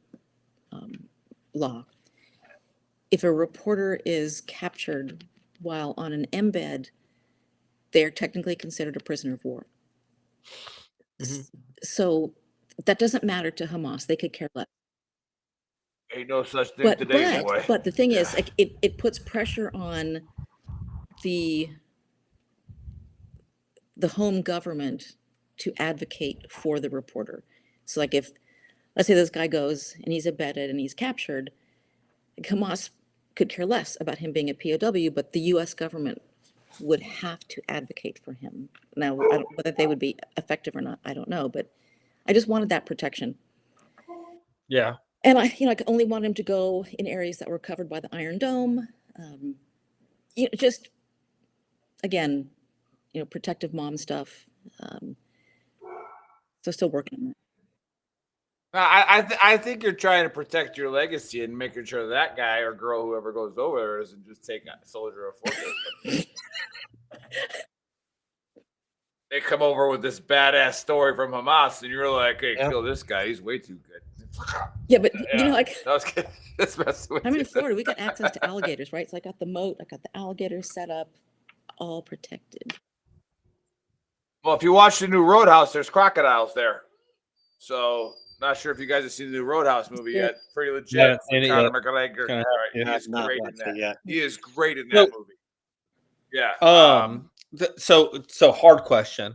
law, if a reporter is captured while on an embed, they're technically considered a prisoner of war. So that doesn't matter to Hamas. They could care less. Ain't no such thing today, boy. But the thing is, like, it puts pressure on the home government to advocate for the reporter. So, like, if let's say this guy goes and he's abetted and he's captured, Hamas could care less about him being a POW, but the U.S. government would have to advocate for him. Now, whether they would be effective or not, I don't know, but I just wanted that protection. Yeah. And I only want him to go in areas that were covered by the Iron Dome. Just, again, protective mom stuff. So still working on that. I think you're trying to protect your legacy and making sure that guy or girl, whoever goes over there, doesn't just take a soldier of fortune. They come over with this badass story from Hamas, and you're like, "Hey, kill this guy. He's way too good." Yeah, but that's messing with I'm in you. Florida. We got access to alligators, right? So I got the moat, I got the alligators set up, all protected. Well, if you watch the new Roadhouse, there's crocodiles there. So, not sure if you guys have seen the new Roadhouse movie yet. Pretty legit. Yeah, seen it Conor yet. McGregor. Kinda He have is not great in watched it that. yet. He is great in that movie. Yeah. So hard question.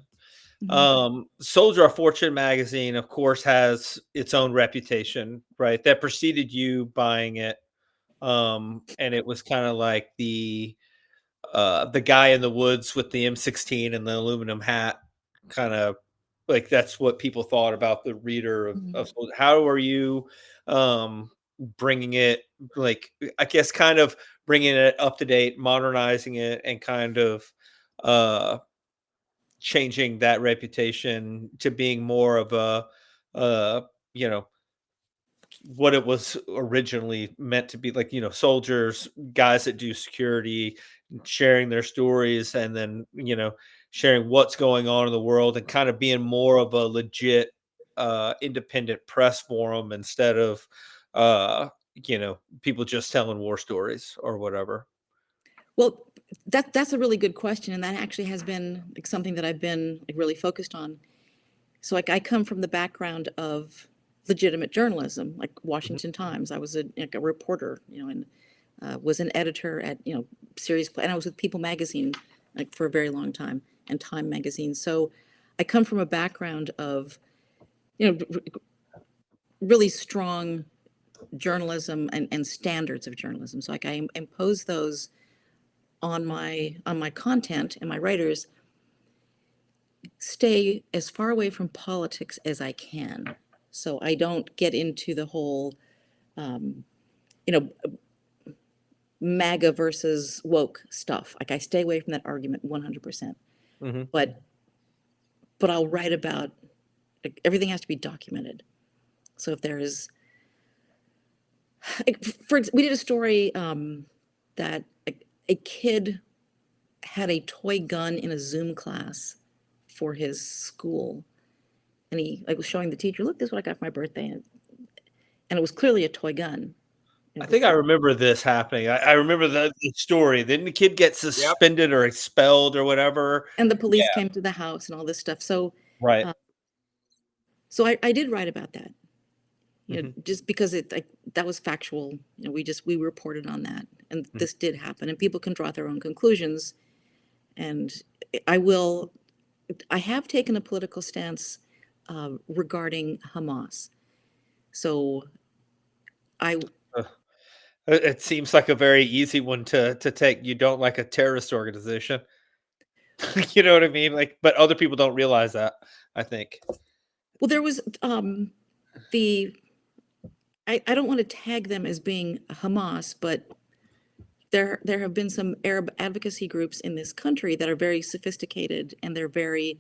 Mm-hmm. Soldier of Fortune magazine, of course, has its own reputation, right? That preceded you buying it. And it was kind of like the guy in the woods with the M16 and the aluminum hat, kind of like that's what people thought about the reader of how are you bringing it, like, I guess, kind of bringing it up to date, modernizing it, and kind of changing that reputation to being more of a what it was originally meant to be, like, soldiers, guys that do security, sharing their stories, and then sharing what's going on in the world, and kind of being more of a legit independent press forum instead of people just telling war stories or whatever. Well, that's a really good question, and that actually has been like something that I've been like really focused on. So, like, I come from the background of legitimate journalism, like Washington Times. I was a reporter, and was an editor at Series Play, and I was with People Magazine like for a very long time, and Time Magazine. So, I come from a background of really strong journalism and standards of journalism. So, like, I impose those on my content, and my writers stay as far away from politics as I can. So I don't get into the whole, MAGA versus woke stuff. Like, I stay away from that argument 100%. But I'll write about, like, everything has to be documented. So if there is, like, we did a story that a kid had a toy gun in a Zoom class for his school, and he was showing the teacher, "Look, this is what I got for my birthday," and it was clearly a toy gun. I think I remember this happening. I remember the story. Didn't the kid get suspended or expelled or whatever? And the police came to the house and all this stuff. So, right. So I did write about that. Just because that was factual. We reported on that, and this did happen, and people can draw their own conclusions. And I have taken a political stance regarding Hamas. So it seems like a very easy one to take. You don't like a terrorist organization. You know what I mean? Like, but other people don't realize that, I think. Well, there was I don't want to tag them as being Hamas, but there have been some Arab advocacy groups in this country that are very sophisticated, and they're very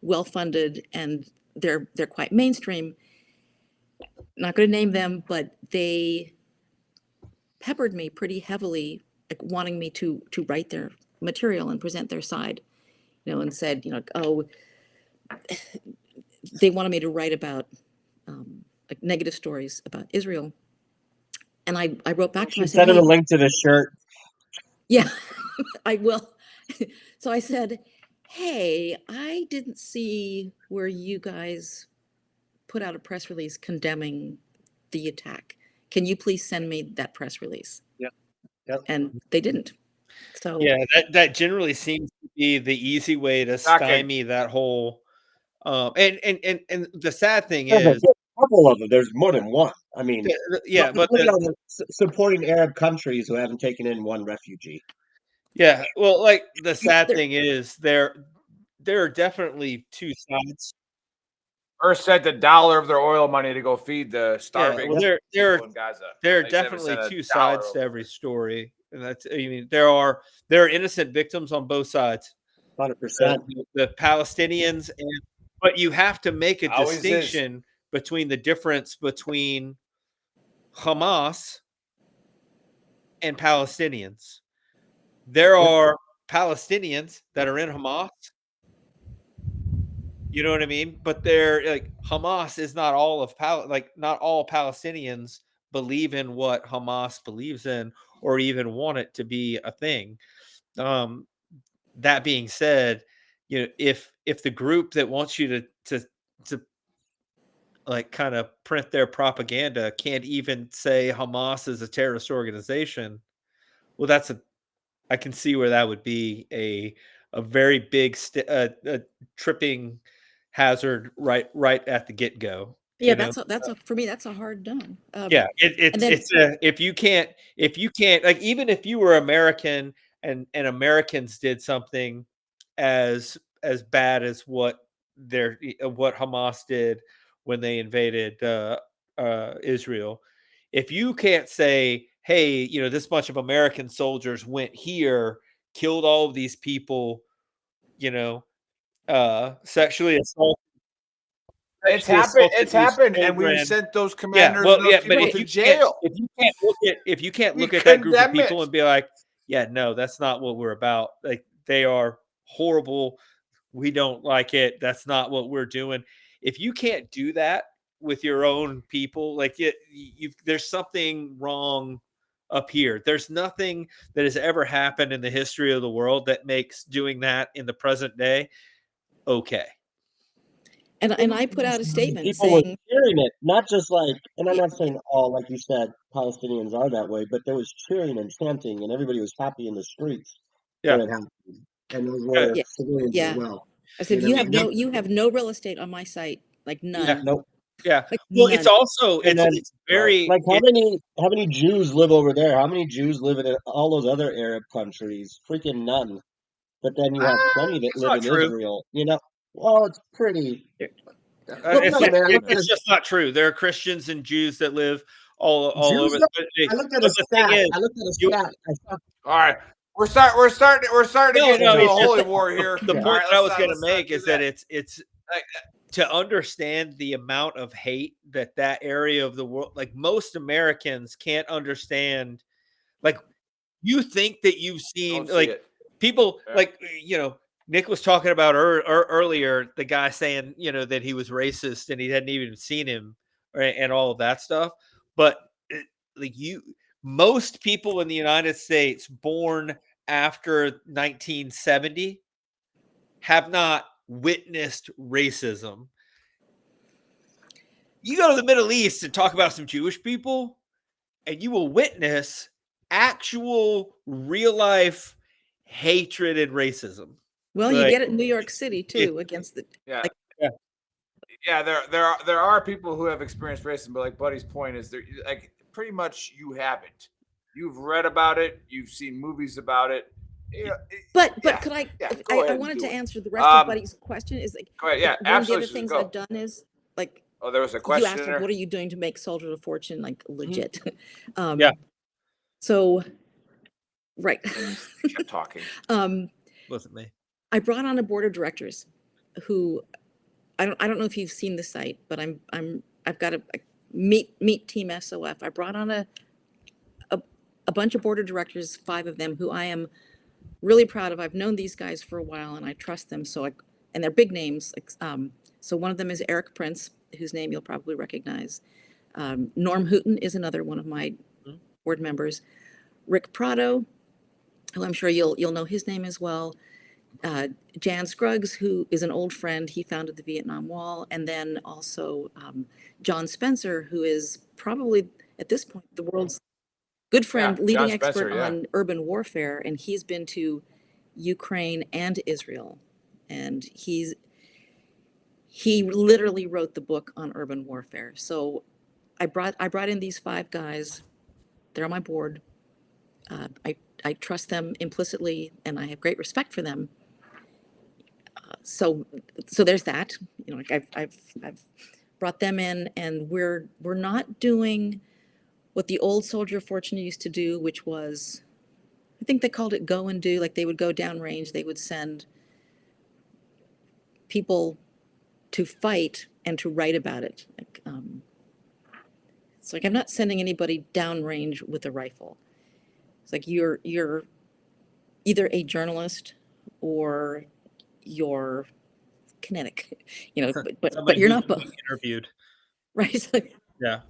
well funded, and they're quite mainstream. Not going to name them, but they peppered me pretty heavily, like, wanting me to write their material and present their side, and said, oh, they wanted me to write about like negative stories about Israel. And I wrote back to them. I said, send them a link to the shirt. Yeah, I will. So I said, hey, I I didn't see where you guys put out a press release condemning the attack. Can you please send me that press release? Yeah. Yep. And they didn't. So Yeah, that generally seems to be the easy way to Shocking. stymie that whole. And the sad thing There's is, a couple of them. There's more than one. I mean, yeah, but you know, supporting Arab countries who haven't taken in one refugee. yeah, well, like the sad thing is there are definitely two sides. Or sent $1 of their oil money to go feed the starving well, people in Gaza. there are They haven't definitely sent two $1 sides to over. every story, and that's I mean there are innocent victims on both sides. 100%. The Palestinians, but you have to make a Always is. distinction between the difference between Hamas and Palestinians. There are Palestinians that are in Hamas. You know what I mean? But they're like Hamas is not all of not all Palestinians believe in what Hamas believes in or even want it to be a thing. That being said, you know, if the group that wants you to like kind of print their propaganda can't even say Hamas is a terrorist organization, well, I can see where that would be a very big tripping hazard right at the get go. yeah, that's for me, that's a hard no. Yeah, and then, it's if you can't like even if you were American and Americans did something as bad as what Hamas did when they invaded Israel, if you can't say, hey, you know, this bunch of American soldiers went here, killed all of these people, you know, sexually assaulted. It's happened, and we've sent those commanders and those people to jail. If you can't look at We that group of condemn people it. and be like, yeah, no, that's not what we're about. Like they are horrible. We don't like it. That's not what we're doing. If you can't do that with your own people, like there's something wrong up here. There's nothing that has ever happened in the history of the world that makes doing that in the present day okay. And I put out a statement People saying, were cheering it, not just like, and I'm not saying all, like you said, Palestinians are that way, but there was cheering and chanting, and everybody was happy in the streets when it happened, and those were civilians as well. I said, you have no real estate on my site, like none. Nope. Yeah. Like Well, none. it's also And then, it's very like how many Jews live over there? How many Jews live in all those other Arab countries? Freaking none. But then you have plenty that live in true. Israel. You know, well, it's pretty. It's just not true. There are Christians and Jews that live all over. I looked at a stat. All right, we're starting to get into a holy war here. The point that I was going to make is that it's like, to understand the amount of hate that area of the world, like most Americans can't understand. Like you think that you've seen people like, you know, Nick was talking about earlier, the guy saying, you know, that he was racist and he hadn't even seen him, right, and all of that stuff. But like most people in the United States born after 1970 have not witnessed racism. You go to the Middle East and talk about some Jewish people, and you will witness actual real life hatred and racism. Well, you get it in New York City too, against the there are people who have experienced racism, but like Buddy's point is, there like pretty much you haven't. You've read about it, you've seen movies about it. You know, but could I? I wanted to answer the rest of Buddy's question. Is like, go ahead, yeah, one of the absolutely. other things I've done is like. Oh, there was a question. You asked, like, what are you doing to make Soldier of Fortune like legit? Yeah. So, right. Kept talking. Wasn't me. I brought on a board of directors who I don't know if you've seen the site, but I've got a meet Team SOF. I brought on a bunch of board of directors, 5 of them, who I am really proud of. I've known these guys for a while and I trust them. And they're big names. So one of them is Eric Prince, whose name you'll probably recognize. Norm Hooten is another one of my board members. Rick Prado, who I'm sure you'll know his name as well. Jan Scruggs, who is an old friend, he founded the Vietnam Wall, and then also John Spencer, who is probably at this point the world's good friend, Yeah, leading John Spencer, expert on urban warfare, and he's been to Ukraine and Israel, and he literally wrote the book on urban warfare. So I brought in these 5 guys. They're on my board. I trust them implicitly, and I have great respect for them. So there's that. You know, like I've brought them in, and we're not doing what the old Soldier of Fortune used to do, which was, I think they called it go and do. Like they would go downrange, they would send people to fight and to write about it. Like, it's like I'm not sending anybody downrange with a rifle. It's like you're either a journalist or you're kinetic, you know, but you're not both. Interviewed, right? It's like, yeah.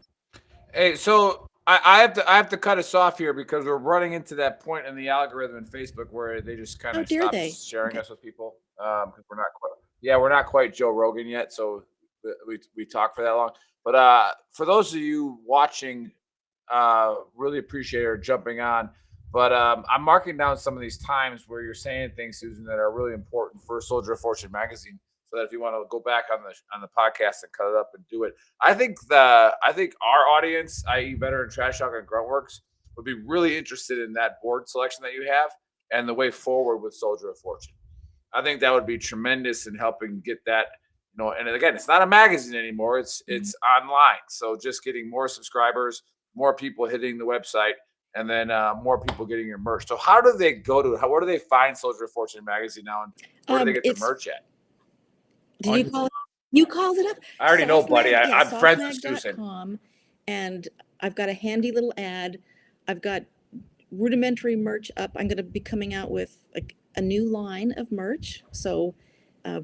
Hey, so I have to cut us off here because we're running into that point in the algorithm in Facebook where they just kind of stop sharing us with people because we're not quite Joe Rogan yet, so we talk for that long. But for those of you watching, really appreciate her jumping on. But I'm marking down some of these times where you're saying things, Susan, that are really important for Soldier of Fortune magazine. So that if you want to go back on the podcast and cut it up and do it, I think our audience, i.e., Veteran Trash Talk and Gruntworks, would be really interested in that board selection that you have and the way forward with Soldier of Fortune. I think that would be tremendous in helping get that. You know, and again, it's not a magazine anymore; it's online. So just getting more subscribers, more people hitting the website, and then more people getting your merch. So how do they go to it? Where do they find Soldier of Fortune magazine now, and where do they get the merch at? Did you call it? You called it up. I already know, buddy. I'm friends with Susan. Softmag.com, and I've got a handy little ad. I've got rudimentary merch up. I'm going to be coming out with a new line of merch, so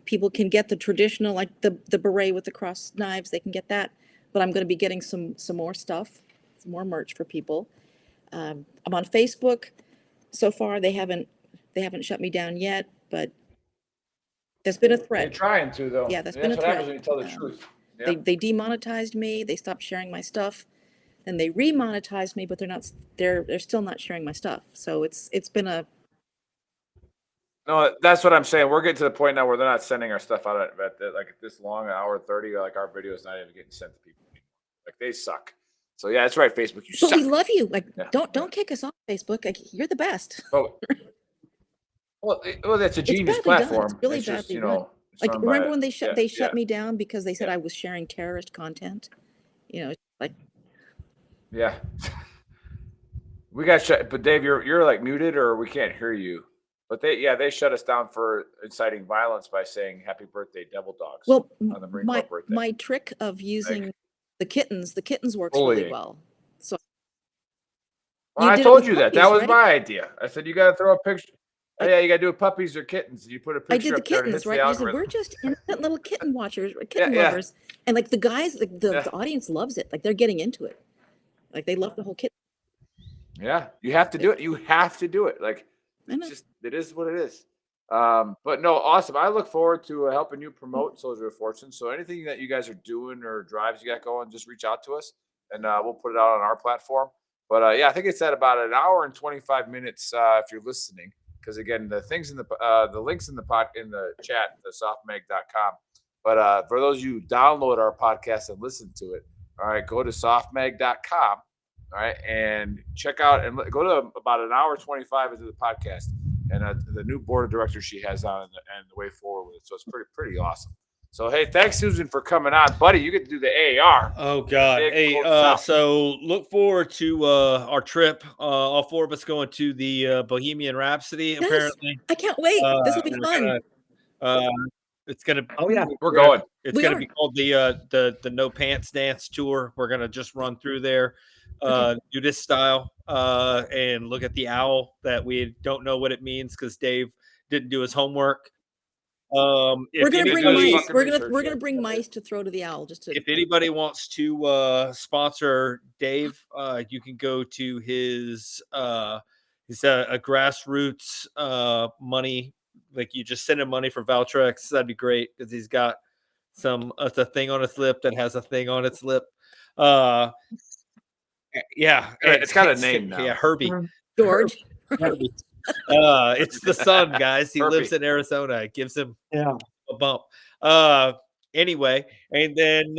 people can get the traditional, like the beret with the cross knives. They can get that, but I'm going to be getting some more stuff, some more merch for people. I'm on Facebook. So far, they haven't shut me down yet, but there's been a threat. They're trying to, though. Yeah, that's been a what threat. happens when you tell the truth. They demonetized me. They stopped sharing my stuff. Then they remonetized me, but they're still not sharing my stuff. So it's been a. No, that's what I'm saying. We're getting to the point now where they're not sending our stuff out at like this long, an hour 30. Like our videos not even getting sent to people anymore. Like they suck. So yeah, that's right, Facebook. You But suck. we love you. Like don't kick us off, Facebook. Like you're the best. Oh. Well, that's a genius it's badly platform. Done. It's really it's badly just, you done. know, like remember when they shut me down because they said I was sharing terrorist content? You know, like. Yeah. We got shut, but Dave, you're like muted or we can't hear you. But they shut us down for inciting violence by saying "Happy Birthday, Devil Dogs." Well, on the Marine Corps birthday. My trick of using the kittens works bullying. really well. So. Well, I told you puppies, that was my idea. I said you got to throw a picture. Oh, yeah, you got to do puppies or kittens. You put a picture. I did the up there kittens, right? You said we're just innocent little kitten watchers, kitten lovers, and like the guys, the audience loves it. Like they're getting into it. Like they love the whole kitten. Yeah, you have to do it. You have to do it. Like it is what it is. But no, awesome. I look forward to helping you promote Soldier of Fortune. So anything that you guys are doing or drives you got going, just reach out to us, and we'll put it out on our platform. But yeah, I think it's at about an hour and 25 minutes if you're listening. Because again, the things in the links in the chat, the softmag.com. But for those of you who download our podcast and listen to it, all right, go to softmag.com. All right, and check out and go to about an hour 25 into the podcast and the new board of directors she has on and the way forward with it. So it's pretty awesome. So hey, thanks Susan for coming on, buddy. You get to do the AR. Oh God, hey, so look forward to our trip. All 4 of us going to the Bohemian Rhapsody. Yes, apparently, I can't wait. This will be fun. It's gonna. Oh yeah, we're going. It's gonna be called the No Pants Dance Tour. We're gonna just run through there, do this style, and look at the owl that we don't know what it means because Dave didn't do his homework. We're gonna bring mice. We're gonna bring mice to throw to the owl. If anybody wants to sponsor Dave, you can go to his a grassroots money like you just send him money for Valtrex, that'd be great because he's got it's a thing on its lip that has a thing on its lip. Yeah, It's got a name now. Yeah, Herbie. George. Herbie. It's the sun, guys. He lives in Arizona. It gives him a bump. Anyway, and then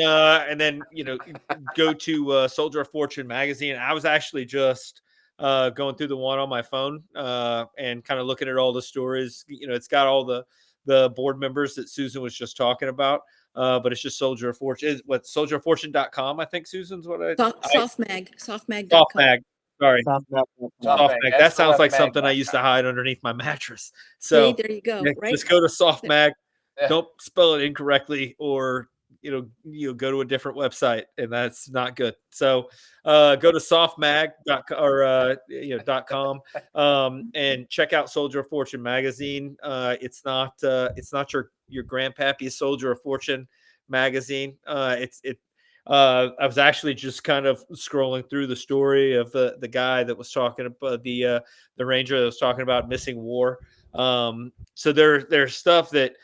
go to Soldier of Fortune magazine. I was actually just going through the one on my phone and kind of looking at all the stories. It's got all the board members that Susan was just talking about. But it's just Soldier of Fortune. What soldieroffortune.com, I think Susan's what Softmag. Softmag. Sorry. Softmag. That sounds like something I used to hide underneath my mattress. So there you go. Right? Just go to Softmag. Don't spell it incorrectly, or go to a different website, and that's not good. So go to softmag.com and check out Soldier of Fortune magazine. It's not your grandpappy's Soldier of Fortune magazine. I was actually just kind of scrolling through the story of the guy that was talking about the ranger that was talking about missing war. So there's stuff that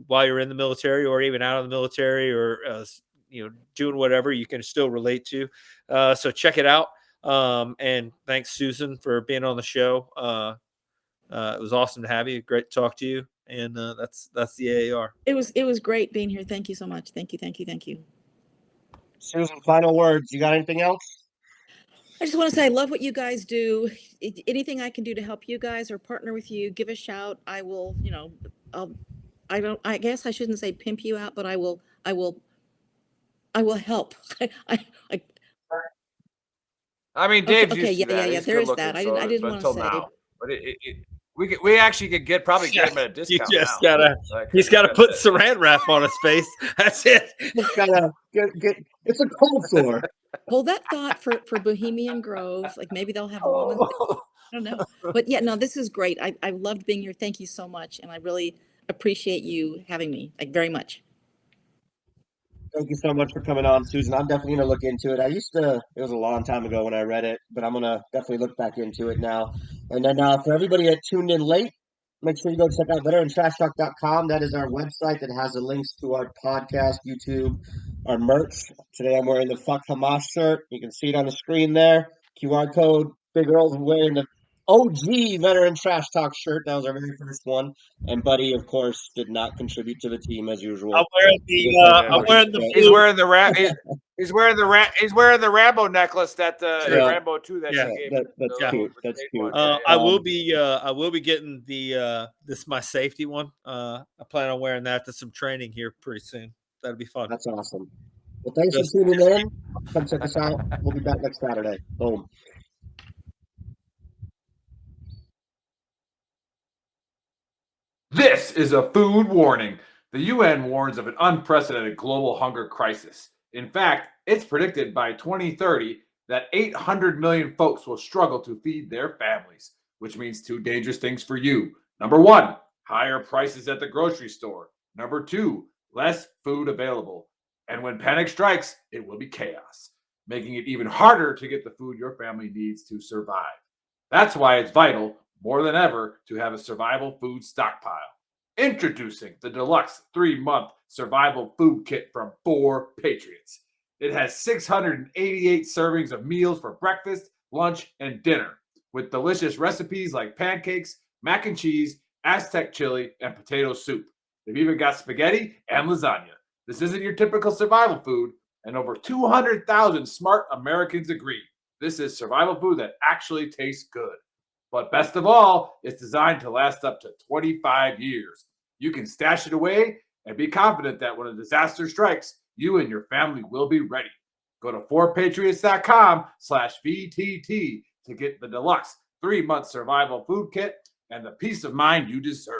while you're in the military or even out of the military or doing whatever, you can still relate to. So check it out. And thanks, Susan, for being on the show. It was awesome to have you. Great to talk to you. And that's the AAR. It was great being here. Thank you so much. Thank you. Susan, final words. You got anything else? I just want to say I love what you guys do. Anything I can do to help you guys or partner with you, give a shout. I will, I guess I shouldn't say pimp you out, but I will help. I mean, Dave's okay, used to that. yeah. He's there is good-looking, that. I didn't want to say. now. But we actually could get him at a discount. You just he's got to put saran wrap on his face. That's it. Just gotta get. It's a cold sore. Hold that thought for Bohemian Grove. Like maybe they'll have almonds. I don't know. But yeah, no, this is great. I loved being here. Thank you so much, and I really appreciate you having me. Like very much. Thank you so much for coming on, Susan. I'm definitely going to look into it. It was a long time ago when I read it, but I'm going to definitely look back into it now. And then for everybody that tuned in late, make sure you go check out VeteranTrashTalk.com. That is our website that has the links to our podcast, YouTube, our merch. Today I'm wearing the Fuck Hamas shirt. You can see it on the screen there. QR code. Big Earl's wearing the OG Veteran Trash Talk shirt. That was our very first one. And Buddy, of course, did not contribute to the team as usual. I'm wearing He's wearing the Rambo necklace that Rambo 2 that she gave. That's cute. That's cute. I will be getting this my safety one. I plan on wearing that to some training here pretty soon. That'll be fun. That's awesome. Well, thanks for tuning in. Come check us out. We'll be back next Saturday. Boom. This is a food warning. The UN warns of an unprecedented global hunger crisis. In fact, it's predicted by 2030 that 800 million folks will struggle to feed their families, which means two dangerous things for you. Number one, higher prices at the grocery store. Number two, less food available. And when panic strikes, it will be chaos, making it even harder to get the food your family needs to survive. That's why it's vital, more than ever, to have a survival food stockpile. Introducing the deluxe 3-month survival food kit from 4 Patriots. It has 688 servings of meals for breakfast, lunch, and dinner, with delicious recipes like pancakes, mac and cheese, Aztec chili, and potato soup. They've even got spaghetti and lasagna. This isn't your typical survival food, and over 200,000 smart Americans agree. This is survival food that actually tastes good. But best of all, it's designed to last up to 25 years. You can stash it away and be confident that when a disaster strikes, you and your family will be ready. Go to 4patriots.com/VTT to get the deluxe 3-month survival food kit and the peace of mind you deserve.